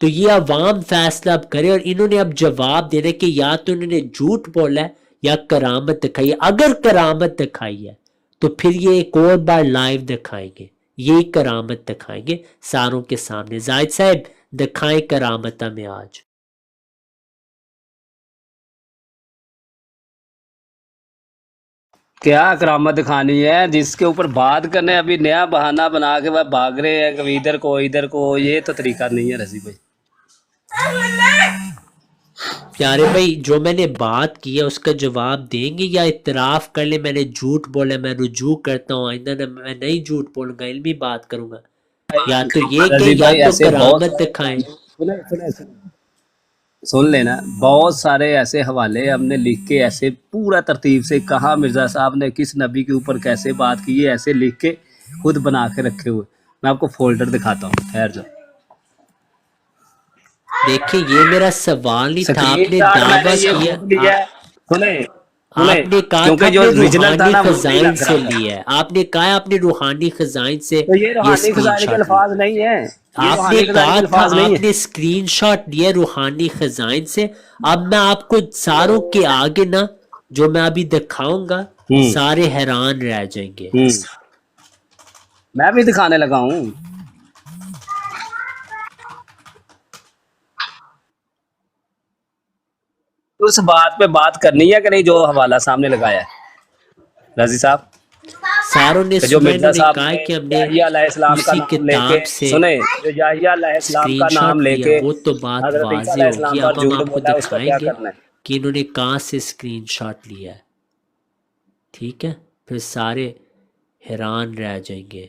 تو یہ عوام فیصلہ اب کرے، اور انہوں نے اب جواب دینا کہ یا تو انہوں نے جھوٹ بولا ہے یا کرامت دکھائی ہے. اگر کرامت دکھائی ہے تو پھر یہ ایک اور بار لائیو دکھائیں گے، یہی کرامت دکھائیں گے ساروں کے سامنے. زاہد صاحب دکھائیں کرامت ہمیں آج. کیا کرامت دکھانی ہے جس کے اوپر بات کرنے؟ ابھی نیا بہانہ بنا کے وہ بھاگ رہے ہیں کبھی ادھر کو ادھر کو. یہ تو طریقہ نہیں ہے رضی بھائی. پیارے بھائی جو میں نے بات کی ہے اس کا جواب دیں گے یا اعتراف کر لیں میں نے جھوٹ بولا؟ میں رجوع کرتا ہوں، آئندہ میں نہیں جھوٹ بولوں گا، علمی بات کروں گا. یا تو یہ کہ رضی یا بھائی تو ایسے بہت کرامت دکھائیں. سن لینا، بہت سارے ایسے حوالے ہم نے لکھ کے ایسے پورا ترتیب سے کہا مرزا صاحب نے کس نبی کے اوپر کیسے بات کی ہے، ایسے لکھ کے خود بنا کے رکھے ہوئے. میں آپ کو فولڈر دکھاتا ہوں، ٹھہر جاؤ. دیکھیں یہ میرا سوال نہیں تھا، آپ سکرین نے شاٹ میں نے دعویٰ یہ کیا، خود لیا ہے. سنیں آپ نے کہا تھا کیونکہ آپ جو نے اوریجنل تھا روحانی نا وہ نہیں خزائن لگ سے رہا تھا. لیا ہے، آپ نے کہا آپ نے روحانی خزائن سے تو یہ یہ روحانی اسکرین خزانے کے شاٹ لیا. الفاظ نہیں ہیں، یہ آپ نے روحانی خزانے کہا کے تھا الفاظ نہیں آپ نے ہیں. اسکرین شاٹ لیا روحانی خزائن سے. اب میں آپ کو ساروں کے آگے نا جو میں ابھی دکھاؤں گا سارے حیران رہ جائیں گے. میں بھی دکھانے لگا ہوں. اس بات پہ بات کرنی ہے کہ نہیں جو حوالہ سامنے لگایا ہے رضی صاحب؟ ساروں نے کہ جو سنا، مرزا انہوں نے صاحب کہا نے کہ ہم نے یحییٰ علیہ السلام کا اسی نام لے کے، کتاب سے سنیں، جو یحییٰ علیہ السلام کا اسکرین نام شاٹ لے لیا، کے وہ تو بات حضرت عیسیٰ واضح علیہ السلام ہوگی. پر اب ہم جھوٹ آپ کو بولا ہے، اس کا دکھائیں کیا گے کرنا ہے؟ کہ انہوں نے کہاں سے اسکرین شاٹ لیا ہے. ٹھیک ہے، پھر سارے حیران رہ جائیں گے.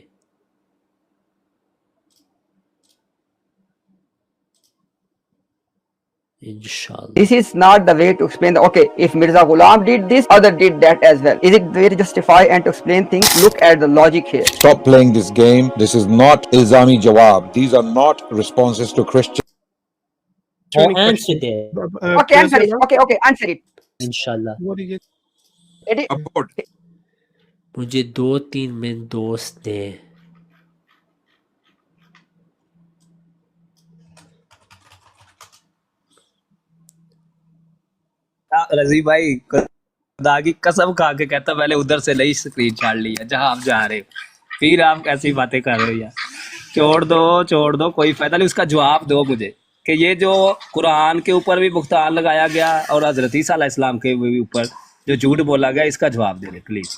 انشاءاللہ. This is not the way to explain. Okay, if Mirza Ghulam did this, other did that as well. Is it very justified and to explain things? Look at the logic here. Stop playing this game. This is not Ilzami Jawab. These are not responses to Christian. Answer there. Okay, answer it. Okay, answer it. انشاءاللہ. It is- مجھے 2-3 minute دوست دیں. رضی بھائی خدا کی قسم کھا کے کہتا پہلے ادھر سے نہیں اسکرین شاٹ لیا جہاں آپ جا رہے ہو، پھر آپ کیسی باتیں کر رہے ہو یار. چھوڑ دو کوئی فائدہ نہیں. اس کا جواب دو مجھے کہ یہ جو قرآن کے اوپر بھی بہتان لگایا گیا اور حضرت عیسیٰ علیہ السلام کے بھی اوپر جو جھوٹ بولا گیا، اس کا جواب دے دیں پلیز.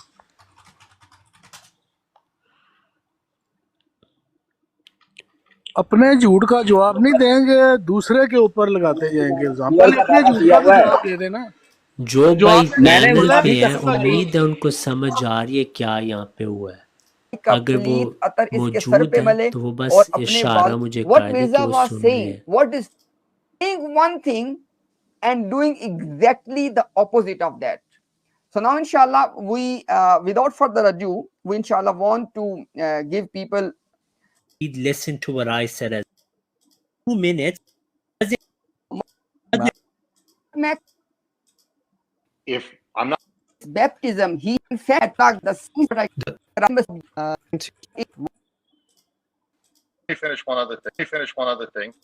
اپنے جھوٹ کا جواب نہیں دیں گے، دوسرے کے اوپر لگاتے جائیں گے الزام. پہلے اپنے جھوٹ کا تو جواب دے دینا. جو بھائی میں نے پینل پہ ہیں بولا امید ہے ان کو سمجھ آ رہی ہے کیا یہاں پہ ہوا ہے. کا اگر وہ پلیت عطر اس کے سر موجود پہ ہے ملے تو وہ بس اور اپنے اشارہ بال. مجھے What کر دے Mirza کہ وہ was سن رہے saying, ہیں. what is saying one thing and doing exactly the opposite of that. So now inshallah we without further ado we inshallah want to give people Listen to what I said as 2 minutes. If I'm not baptism. He in fact attacked the same finish one other thing.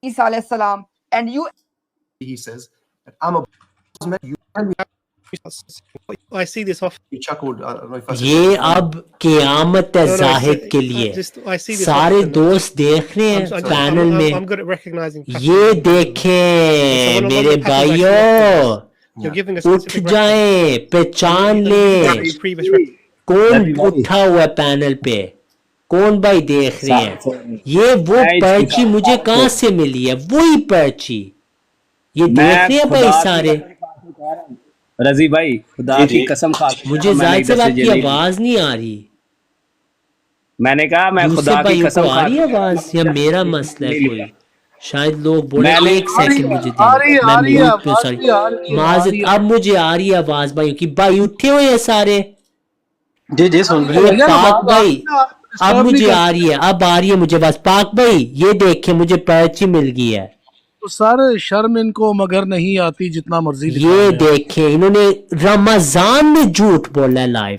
Isa alayhi salam, and you He says that I'm a you I see this often. you chuckled. I don't know if I said یہ اب قیامت ہے No, no, زاہد کے I لیے. see this سارے often. دوست دیکھ رہے ہیں پینل میں. I'm good at recognizing patterns. یہ دیکھیں میرے بھائیوں، You're giving a اٹھ specific جائیں، پہچان لیں. reference to previous reference. کون اٹھا ہوا ہے پینل پہ؟ کون بھائی دیکھ رہے ہیں؟ یہ وہ پرچی مجھے کہاں سے ملی ہے؟ وہی پرچی یہ دیکھ رہے ہیں بھائی سارے. رضی بھائی خدا کی قسم کھا کے مجھے زاہد صاحب آپ کی آواز نہیں آ رہی. میں نے کہا میں دوسرے خدا کی بھائیوں قسم کو آ کھا رہی کے ہے آواز یا میرا مسئلہ ہے کوئی؟ شاید لوگ بولے میں نے- 1 سیکنڈ مجھے آ رہی ہے، دیں، میں آ رہی ہے، میوٹ پہ آواز سوری بھی آ رہی ہے، معذرت. اب مجھے آ رہی ہے آواز بھائیوں کی. بھائی اٹھے ہوئے ہیں سارے. جی سن رہے یہ پاک بھائی اب ڈسٹرب نہیں مجھے کرتے. آ رہی ہے، اب آ رہی ہے مجھے بس. پاک بھائی یہ دیکھیں مجھے پرچی مل گئی ہے. تو سر شرم ان کو مگر نہیں آتی جتنا مرضی یہ دیکھیں انہوں نے رمضان میں جھوٹ بولا ہے لائیو.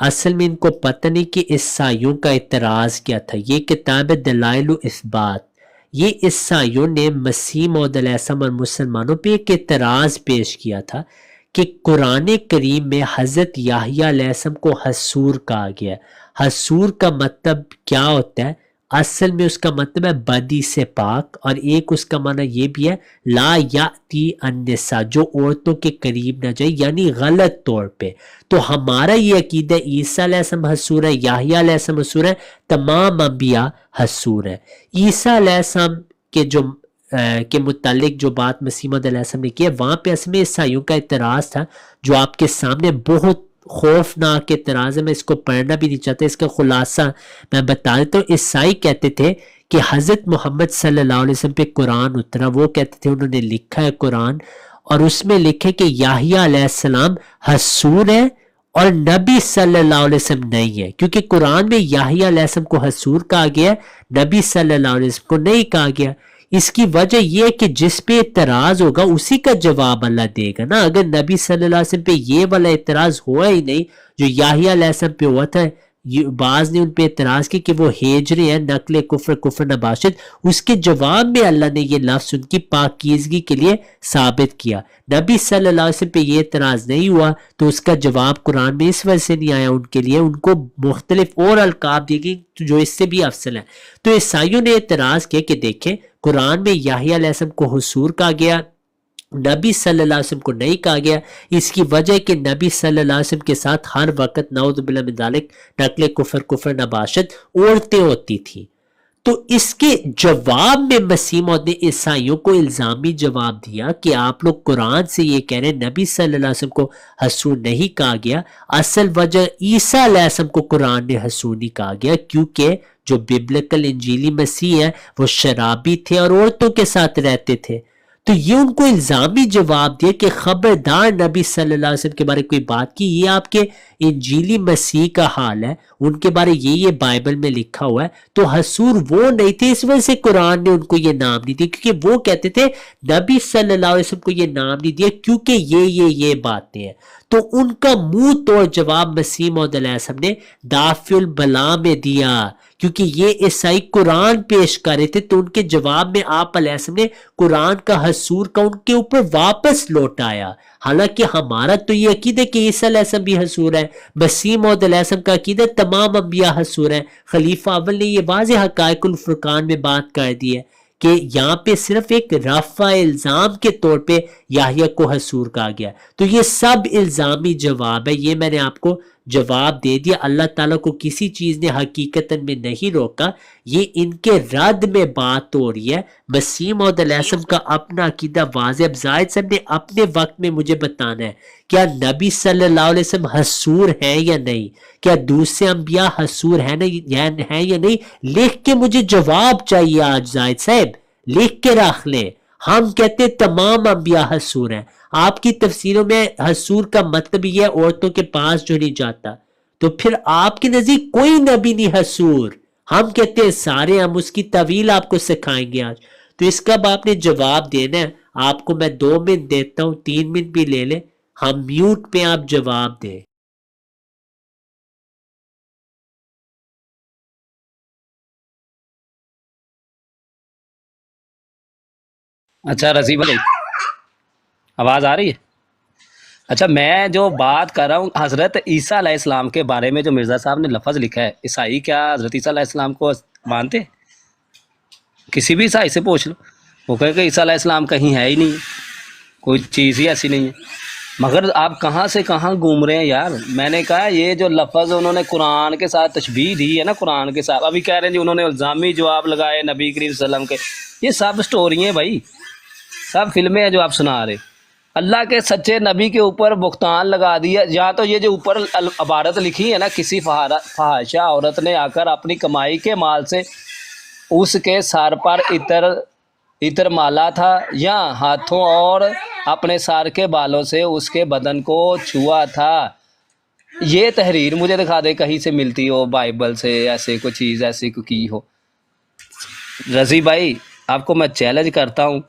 اصل میں ان کو پتہ نہیں کہ عیسائیوں کا اعتراض کیا تھا. یہ کتاب ہے دلائل و اثبات. یہ عیسائیوں نے مسیح موعود علیہ السلام اور مسلمانوں پہ ایک اعتراض پیش کیا تھا کہ قرآن کریم میں حضرت یحییٰ علیہ السلام کو حسور کہا گیا ہے. حسور کا مطلب کیا ہوتا ہے؟ اصل میں اس کا مطلب ہے بدی سے پاک، اور ایک اس کا معنی یہ بھی ہے لا یاتی النساء، جو عورتوں کے قریب نہ جائے، یعنی غلط طور پہ. تو ہمارا یہ عقیدہ عیسیٰ علیہ السلام حسور ہے، یحییٰ علیہ السلام حسور ہے، تمام انبیاء حسور ہے. عیسیٰ علیہ السلام کے متعلق جو بات مسیح موعود علیہ السلام نے کی ہے، وہاں پہ اصل میں عیسائیوں کا اعتراض تھا جو آپ کے سامنے بہت خوفناک اعتراض ہے. میں اس کو پڑھنا بھی نہیں چاہتا، اس کا خلاصہ میں بتا دیتا ہوں. عیسائی کہتے تھے کہ حضرت محمد صلی اللہ علیہ وسلم پہ قرآن اترا، وہ کہتے تھے انہوں نے لکھا ہے قرآن، اور اس میں لکھے کہ یحییٰ علیہ السلام حسور ہے اور نبی صلی اللہ علیہ وسلم نہیں ہے، کیونکہ قرآن میں یحییٰ علیہ السلام کو حسور کہا گیا ہے، نبی صلی اللہ علیہ وسلم کو نہیں کہا گیا. اس کی وجہ یہ ہے کہ جس پہ اعتراض ہوگا اسی کا جواب اللہ دے گا نا. اگر نبی صلی اللہ علیہ وسلم پہ یہ والا اعتراض ہوا ہی نہیں جو یحییٰ علیہ السلام پہ ہوا تھا، بعض نے ان پہ اعتراض کی کہ وہ ہیجرے ہیں، نقل کفر نباشت، اس کے جواب میں اللہ نے یہ لفظ ان کی پاکیزگی کے لیے ثابت کیا. نبی صلی اللہ علیہ وسلم پہ یہ اعتراض نہیں ہوا تو اس کا جواب قرآن میں اس وجہ سے نہیں آیا ان کے لیے، ان کو مختلف اور القاب دی گئی جو اس سے بھی افضل ہیں. تو عیسائیوں نے اعتراض کیا کہ دیکھیں قرآن میں یحییٰ علیہ السلام کو حسور کہا گیا، نبی صلی اللہ علیہ وسلم کو نہیں کہا گیا. اس کی وجہ کہ نبی صلی اللہ علیہ وسلم کے ساتھ ہر وقت نعوذ باللہ من ذالک نقل کفر نباشت عورتیں ہوتی تھیں. تو اس کے جواب میں مسیح موعود نے عیسائیوں کو الزامی جواب دیا کہ آپ لوگ قرآن سے یہ کہہ رہے ہیں نبی صلی اللہ علیہ وسلم کو حسور نہیں کہا گیا. اصل وجہ عیسیٰ علیہ السلام کو قرآن نے حسور نہیں کہا گیا، کیونکہ جو ببلکل انجیلی مسیح ہے وہ شرابی تھے اور عورتوں کے ساتھ رہتے تھے. تو یہ ان کو الزامی جواب دیا کہ خبردار نبی صلی اللہ علیہ وسلم کے بارے کوئی بات کی، یہ آپ کے انجیلی مسیح کا حال ہے، ان کے بارے یہ بائبل میں لکھا ہوا ہے. تو حسور وہ نہیں تھے، اس وجہ سے قرآن نے ان کو یہ نام نہیں دیا، کیونکہ وہ کہتے تھے نبی صلی اللہ علیہ وسلم کو یہ نام نہیں دیا کیونکہ یہ باتیں ہیں. تو ان کا منہ توڑ جواب مسیح موعود علیہ السلام نے دافع البلا میں دیا، کیونکہ یہ عیسائی قرآن پیش کر رہے تھے. تو ان کے جواب میں آپ علیہ السلام نے قرآن کا حسور کا ان کے اوپر واپس لوٹایا. حالانکہ ہمارا تو یہ عقیدہ کہ عیسیٰ علیہ السلام بھی حسور ہے، مسیح موعود علیہ السلام کا عقیدہ تمام انبیاء حسور ہیں. خلیفہ اول نے یہ واضح حقائق الفرقان میں بات کر دی ہے کہ یہاں پہ صرف ایک رفع الزام کے طور پہ یحییٰ کو حسور کہا گیا. تو یہ سب الزامی جواب ہے، یہ میں نے آپ کو جواب دے دیا. اللہ تعالیٰ کو کسی چیز نے حقیقتاً میں نہیں روکا، یہ ان کے رد میں بات ہو رہی ہے. مسیح موعود علیہ السلام کا اپنا عقیدہ واضح. اب زاہد صاحب نے اپنے وقت میں مجھے بتانا ہے کیا نبی صلی اللہ علیہ وسلم حسور ہیں یا نہیں، کیا دوسرے انبیاء حسور ہیں یا نہیں. لکھ کے مجھے جواب چاہیے آج زاہد صاحب، لکھ کے رکھ لیں. ہم کہتے ہیں تمام انبیاء حسور ہیں، آپ کی تفسیروں میں حسور کا مطلب یہ ہے عورتوں کے پاس جو نہیں جاتا. تو پھر آپ کے نزدیک کوئی نبی نہیں حسور، ہم کہتے ہیں سارے. ہم اس کی طویل آپ کو سکھائیں گے آج. تو اس کا اب آپ نے جواب دینا ہے. آپ کو میں 2 منٹ دیتا ہوں، 3 منٹ بھی لے لیں. ہم میوٹ پہ آپ جواب دیں. اچھا رضی بھائی آواز آ رہی ہے؟ اچھا میں جو بات کر رہا ہوں حضرت عیسیٰ علیہ السلام کے بارے میں جو مرزا صاحب نے لفظ لکھا ہے، عیسائی کیا حضرت عیسیٰ علیہ السلام کو مانتے؟ کسی بھی عیسائی سے پوچھ لو، وہ کہے کہ عیسیٰ علیہ السلام کہیں ہے ہی نہیں، کوئی چیز ہی ایسی نہیں ہے. مگر آپ کہاں سے کہاں گھوم رہے ہیں یار. میں نے کہا یہ جو لفظ انہوں نے قرآن کے ساتھ تشبیہ دی ہے نا، قرآن کے ساتھ ابھی کہہ رہے ہیں جی انہوں نے الزامی جواب لگائے نبی کریم صلی اللہ علیہ وسلم کے. یہ سب سٹوری ہیں بھائی، سب فلمیں ہیں جو آپ سنا رہے. اللہ کے سچے نبی کے اوپر بہتان لگا دیا. یا تو یہ جو اوپر عبارت لکھی ہے نا، کسی فحاشہ عورت نے آ کر اپنی کمائی کے مال سے اس کے سر پر عطر مالا تھا، یا ہاتھوں اور اپنے سر کے بالوں سے اس کے بدن کو چھوا تھا. یہ تحریر مجھے دکھا دے کہیں سے ملتی ہو، بائبل سے ایسے کوئی چیز ایسی کو کی ہو. رضی بھائی آپ کو میں چیلنج کرتا ہوں،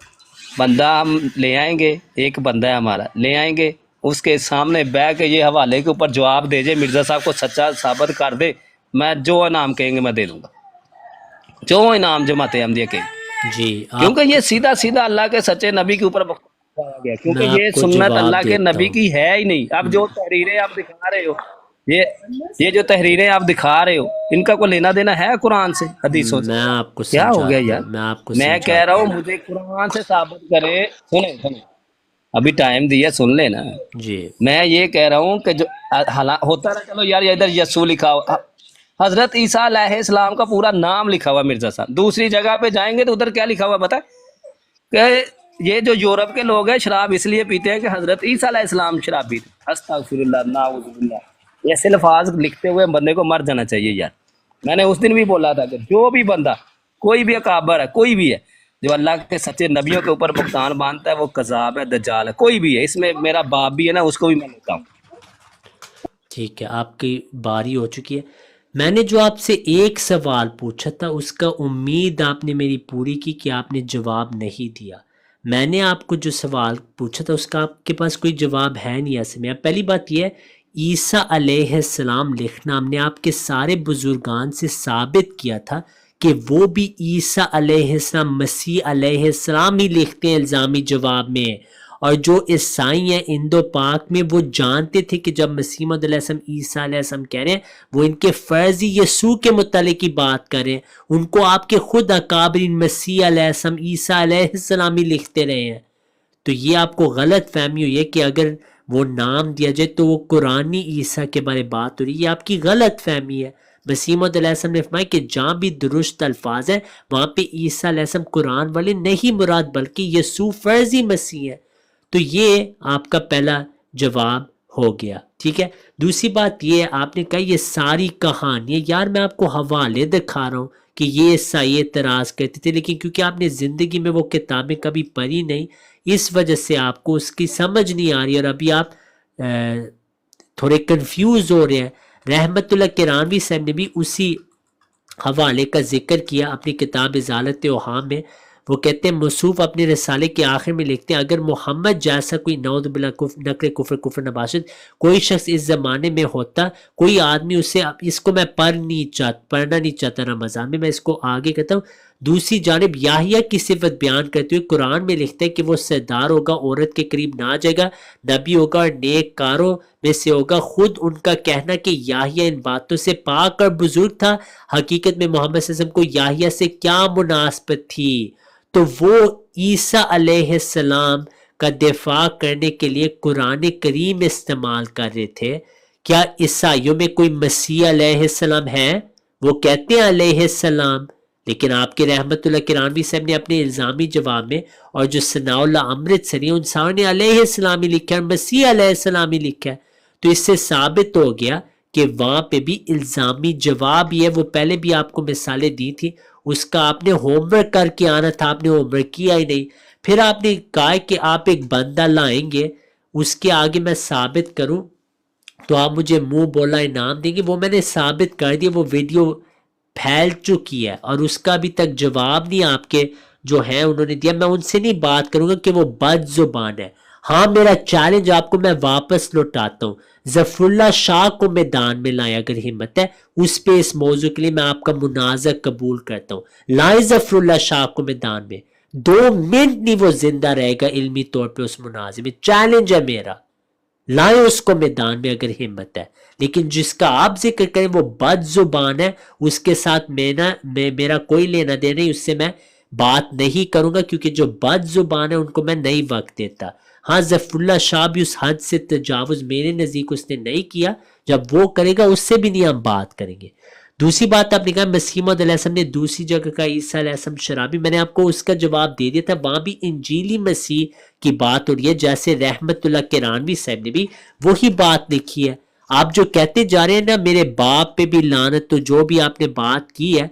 بندہ ہم لے آئیں گے، ایک بندہ ہے ہمارا، لے آئیں گے، اس کے سامنے بیٹھ کے یہ حوالے کے اوپر جواب دے جائے, مرزا صاحب کو سچا ثابت کر دے, میں جو انعام کہیں گے میں دے دوں گا, جو انعام جماعت احمدیہ کے, جی کیونکہ یہ سیدھا سیدھا اللہ کے سچے نبی کے اوپر بتایا گیا, کیونکہ میں یہ آپ کو سنت جواب اللہ کے دیتا نبی ہوں. کی ہے ہی نہیں. اب جو تحریریں آپ دکھا رہے ہو, یہ جو تحریریں آپ دکھا رہے ہو, ان کا کوئی لینا دینا ہے قرآن سے, حدیثوں سے؟ میں آپ کو کیا ہو گیا سمجھاتا یار؟ ہوں, میں آپ کو میں کہہ رہا ہوں مجھے قرآن سے ثابت کرے. سنیں ابھی ٹائم دیا, سن لینا. جی میں یہ کہہ رہا ہوں کہ جو ہوتا رہا, چلو یار ادھر یسوع لکھا ہوا, حضرت عیسیٰ علیہ السلام کا پورا نام لکھا ہوا مرزا صاحب. دوسری جگہ پہ جائیں گے تو ادھر کیا لکھا ہوا بتا, کہ یہ جو یورپ کے لوگ ہیں شراب اس لیے پیتے ہیں کہ حضرت عیسیٰ علیہ السلام شراب پیتے. استغفر اللہ, نعوذ باللہ. ایسے الفاظ لکھتے ہوئے بندے کو مر جانا چاہیے یار. میں نے اس دن بھی بولا تھا کہ جو بھی بندہ, کوئی بھی اکابر ہے, کوئی بھی ہے, جو اللہ کے سچے نبیوں کے اوپر بہتان باندھتا ہے, وہ کذاب ہے, دجال ہے, کوئی بھی ہے. اس میں میرا باپ بھی ہے نا, اس کو بھی میں لیتا ہوں. ٹھیک ہے, آپ کی باری ہو چکی ہے. میں نے جو آپ سے ایک سوال پوچھا تھا اس کا امید آپ نے میری پوری کی کہ آپ نے جواب نہیں دیا. میں نے آپ کو جو سوال پوچھا تھا اس کا آپ کے پاس کوئی جواب ہے نہیں ایسے میں. پہلی بات یہ ہے, عیسیٰ علیہ السلام لکھنا ہم نے آپ کے سارے بزرگان سے ثابت کیا تھا کہ وہ بھی عیسیٰ علیہ السلام, مسیح علیہ السلام ہی لکھتے ہیں الزامی جواب میں. اور جو عیسائی ہیں اندو پاک میں, وہ جانتے تھے کہ جب مسیح موعود علیہ السلام عیسیٰ علیہ السلام کہہ رہے ہیں وہ ان کے فرضی یسوع کے متعلق کی بات کریں. ان کو آپ کے خود اکابرین مسیح علیہ السلام, عیسیٰ علیہ السلام ہی لکھتے رہے ہیں. تو یہ آپ کو غلط فہمی ہوئی ہے کہ اگر وہ نام دیا جائے تو وہ قرآنی عیسیٰ کے بارے بات ہو رہی ہے. یہ آپ کی غلط فہمی ہے. مسیح موعود علیہ السلام نے فرمایا کہ جہاں بھی درست الفاظ ہیں وہاں پہ عیسیٰ علیہ السلام قرآن والے نہیں مراد بلکہ یسوع فرضی مسیح ہے. تو یہ آپ کا پہلا جواب ہو گیا. ٹھیک ہے, دوسری بات یہ ہے, آپ نے کہا یہ ساری کہانی, یار میں آپ کو حوالے دکھا رہا ہوں کہ یہ عیسائی اعتراض کرتے تھے, لیکن کیونکہ آپ نے زندگی میں وہ کتابیں کبھی پڑھی نہیں, اس وجہ سے آپ کو اس کی سمجھ نہیں آ رہی, اور ابھی آپ تھوڑے کنفیوز ہو رہے ہیں. رحمت اللہ کرانوی صاحب نے بھی اسی حوالے کا ذکر کیا اپنی کتاب ازالت اوہام میں. وہ کہتے ہیں, موصوف اپنے رسالے کے آخر میں لکھتے ہیں, اگر محمد جیسا کوئی نعوذ باللہ نقل کفر نباشد کوئی شخص اس زمانے میں ہوتا, کوئی آدمی اسے, اس کو میں پڑھنا نہیں چاہتا رمضان میں اس کو آگے کہتا ہوں. دوسری جانب یحییٰ کی صفت بیان کرتے ہوئے قرآن میں لکھتے ہیں کہ وہ سردار ہوگا, عورت کے قریب نہ جائے گا, نبی ہوگا اور نیک کاروں میں سے ہوگا. خود ان کا کہنا کہ یحییٰ ان باتوں سے پاک اور بزرگ تھا, حقیقت میں محمد صلی اللہ علیہ وسلم کو یحییٰ سے کیا مناسبت تھی. تو وہ عیسیٰ علیہ السلام کا دفاع کرنے کے لیے قرآن کریم استعمال کر رہے تھے. کیا عیسائیوں میں کوئی مسیح علیہ السلام ہے؟ وہ کہتے ہیں علیہ السلام, لیکن آپ کے رحمت اللہ کرانوی صاحب نے اپنے الزامی جواب میں, اور جو ثناء اللہ امرتسری ان ساروں نے علیہ السلام ہی لکھا ہے, مسیح علیہ السلام ہی لکھا ہے. تو اس سے ثابت ہو گیا کہ وہاں پہ بھی الزامی جواب ہی ہے. وہ پہلے بھی آپ کو مثالیں دی تھی, اس کا آپ نے ہوم ورک کر کے آنا تھا, آپ نے ہوم ورک کیا ہی نہیں. پھر آپ نے کہا کہ آپ ایک بندہ لائیں گے, اس کے آگے میں ثابت کروں تو آپ مجھے منہ بولا انعام دیں گے. وہ میں نے ثابت کر دیا, وہ ویڈیو پھیل چکی ہے, اور اس کا ابھی تک جواب نہیں آپ کے جو ہیں انہوں نے دیا. میں ان سے نہیں بات کروں گا کہ وہ بد زبان ہے. ہاں, میرا چیلنج آپ کو میں واپس لوٹاتا ہوں, ظفر اللہ شاہ کو میدان میں لائے اگر ہمت ہے, اس پہ اس موضوع کے لیے میں آپ کا منازع قبول کرتا ہوں. لائے ظفر اللہ شاہ کو میدان میں, 2 منٹ نہیں وہ زندہ رہے گا علمی طور پہ اس مناظر میں. چیلنج ہے میرا, لائیں اس کو میدان میں اگر ہمت ہے. لیکن جس کا آپ ذکر کریں وہ بد زبان ہے, اس کے ساتھ میرا کوئی لینا دینا نہیں, اس سے میں بات نہیں کروں گا, کیونکہ جو بد زبان ہے ان کو میں نہیں وقت دیتا. ہاں, ظفر اللہ شاہ بھی اس حد سے تجاوز میرے نزدیک اس نے نہیں کیا, جب وہ کرے گا اس سے بھی نہیں ہم بات کریں گے. دوسری بات آپ نے کہا مسیح موعود علیہ السلام نے دوسری جگہ کا عیسیٰ علیہ السلام شرابی, میں نے آپ کو اس کا جواب دے دیا تھا. وہاں بھی انجیلی مسیح کی بات ہو رہی ہے, جیسے رحمت اللہ کرانوی صاحب نے بھی وہی بات لکھی ہے. آپ جو کہتے جا رہے ہیں نا میرے باپ پہ بھی لعنت, تو جو بھی آپ نے بات کی ہے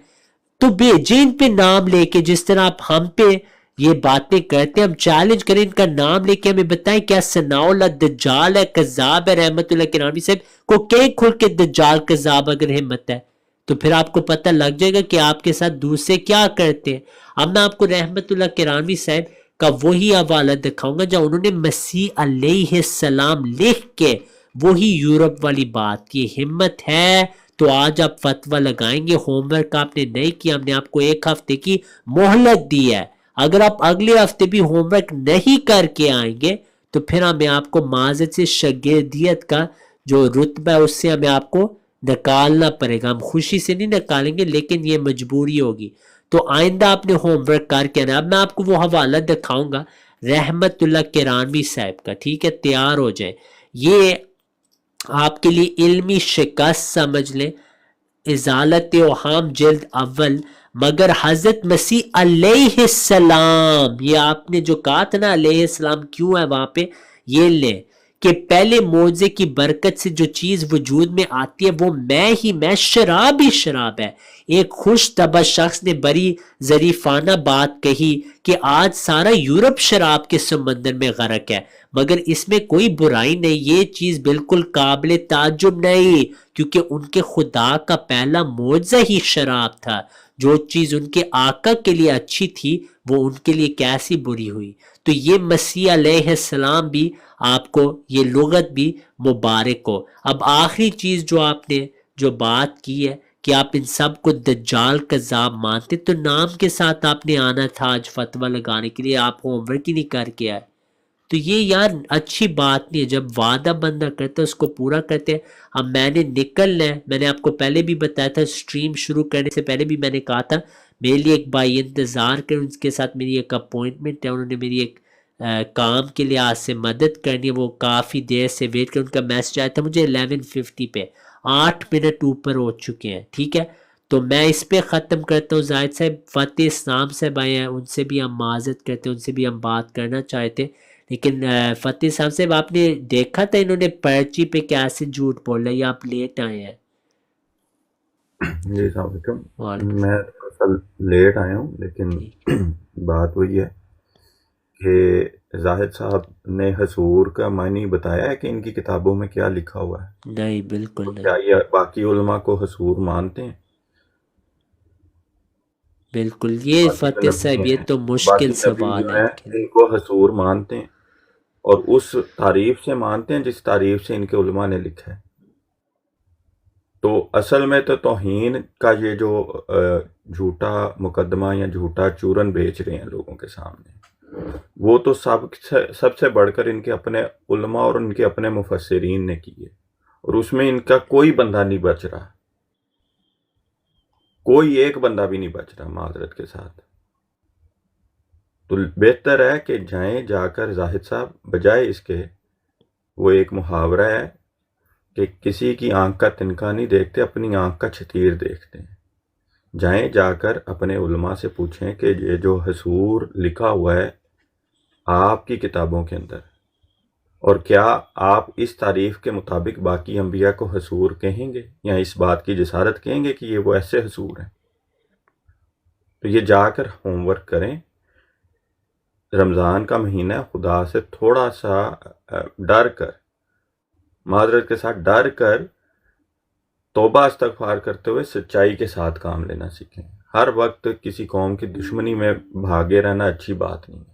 تو بھیجیں ان پہ نام لے کے, جس طرح آپ ہم پہ یہ باتیں کرتے ہیں. ہم چیلنج کریں, ان کا نام لے کے ہمیں بتائیں کیا ثناء اللہ دجال ہے, کذاب ہے. رحمت اللہ کرانوی صاحب کو کہیں کھل کے دجال کذاب اگر ہمت ہے تو پھر آپ کو پتہ لگ جائے گا کہ آپ کے ساتھ دوسرے کیا کرتے ہیں. اب میں آپ کو رحمت اللہ کرانوی صاحب کا وہی حوالہ دکھاؤں گا جہاں انہوں نے مسیح علیہ السلام لکھ کے وہی یورپ والی بات کی. ہمت ہے تو آج آپ فتویٰ لگائیں گے. ہوم ورک آپ نے نہیں کیا, ہم نے آپ کو 1 ہفتے کی مہلت دی ہے. اگر آپ اگلے ہفتے بھی ہوم ورک نہیں کر کے آئیں گے تو پھر ہمیں آپ کو معذرت سے شاگردیت کا جو رتبہ ہے اس سے ہمیں آپ کو نکالنا پڑے گا. ہم خوشی سے نہیں نکالیں گے لیکن یہ مجبوری ہوگی. تو آئندہ آپ نے ہوم ورک کر کے آنا. اب میں آپ کو وہ حوالہ دکھاؤں گا رحمت اللہ کرانوی صاحب کا, ٹھیک ہے, تیار ہو جائے. یہ آپ کے لیے علمی شکست سمجھ لیں. ازالت اوہام جلد اول. مگر حضرت مسیح علیہ السلام, یہ آپ نے جو کہا تھا نا علیہ السلام کیوں ہے وہاں پہ, یہ لیں کہ پہلے معجزے کی برکت سے جو چیز وجود میں آتی ہے وہ میں شراب ہی شراب ہے. ایک خوش طبع شخص نے بڑی ظریفانہ بات کہی کہ آج سارا یورپ شراب کے سمندر میں غرق ہے, مگر اس میں کوئی برائی نہیں. یہ چیز بالکل قابل تعجب نہیں کیونکہ ان کے خدا کا پہلا معجزہ ہی شراب تھا. جو چیز ان کے آقا کے لیے اچھی تھی وہ ان کے لیے کیسی بری ہوئی. تو یہ مسیح علیہ السلام بھی آپ کو, یہ لغت بھی مبارک ہو. اب آخری چیز جو آپ نے جو بات کی ہے کہ آپ ان سب کو دجال کذاب مانتے, تو نام کے ساتھ آپ نے آنا تھا آج فتویٰ لگانے کے لیے, آپ ہوم ورک ہی نہیں کر کے آئے. تو یہ یار اچھی بات نہیں ہے. جب وعدہ بندہ کرتا ہے اس کو پورا کرتے ہیں. اب میں نے نکلنا ہے, میں نے آپ کو پہلے بھی بتایا تھا, سٹریم شروع کرنے سے پہلے بھی میں نے کہا تھا میرے لیے ایک بھائی انتظار کریں, ان کے ساتھ میری ایک اپوائنٹمنٹ ہے, انہوں نے میری ایک کام کے لیے آج سے مدد کرنی ہے, وہ کافی دیر سے ویٹ کر, ان کا میسج آیا تھا مجھے 11:50 پہ, 8 منٹ اوپر ہو چکے ہیں, ٹھیک ہے. تو میں اس پہ ختم کرتا ہوں. زاہد صاحب, فتح اسلام صاحب آئے ہیں, ان سے بھی ہم معذرت کرتے ہیں, ان سے بھی ہم بات کرنا چاہتے, لیکن فتح صاحب آپ نے دیکھا تھا انہوں نے پرچی پہ کیسے جھوٹ بولا, یا آپ لیٹ آئے ہیں؟ جی السلام علیکم. میں اصل لیٹ آیا ہوں, لیکن بات وہی ہے کہ زاہد صاحب نے حضور کا معنی بتایا ہے کہ ان کی کتابوں میں کیا لکھا ہوا ہے. نہیں بالکل نہیں. کیا یہ باقی علماء کو حضور مانتے ہیں؟ بالکل. یہ فتح صاحب یہ تو مشکل سوال ہے. ان کو حضور مانتے ہیں اور اس تعریف سے مانتے ہیں جس تعریف سے ان کے علماء نے لکھا ہے. تو اصل میں تو توہین کا یہ جو جھوٹا مقدمہ یا جھوٹا چورن بیچ رہے ہیں لوگوں کے سامنے, وہ تو سب سے بڑھ کر ان کے اپنے علماء اور ان کے اپنے مفسرین نے کی ہے, اور اس میں ان کا کوئی بندہ نہیں بچ رہا, کوئی ایک بندہ بھی نہیں بچ رہا معذرت کے ساتھ. تو بہتر ہے کہ جا کر زاہد صاحب, بجائے اس کے, وہ ایک محاورہ ہے کہ کسی کی آنکھ کا تنکا نہیں دیکھتے, اپنی آنکھ کا چھتیر دیکھتے ہیں. جا کر اپنے علماء سے پوچھیں کہ یہ جو حضور لکھا ہوا ہے آپ کی کتابوں کے اندر, اور کیا آپ اس تعریف کے مطابق باقی انبیاء کو حضور کہیں گے, یا اس بات کی جسارت کہیں گے کہ یہ وہ ایسے حضور ہیں. تو یہ جا کر ہوم ورک کریں. رمضان کا مہینہ, خدا سے تھوڑا سا ڈر کر, معذرت کے ساتھ ڈر کر, توبہ استغفار کرتے ہوئے سچائی کے ساتھ کام لینا سیکھیں. ہر وقت کسی قوم کی دشمنی میں بھاگے رہنا اچھی بات نہیں ہے.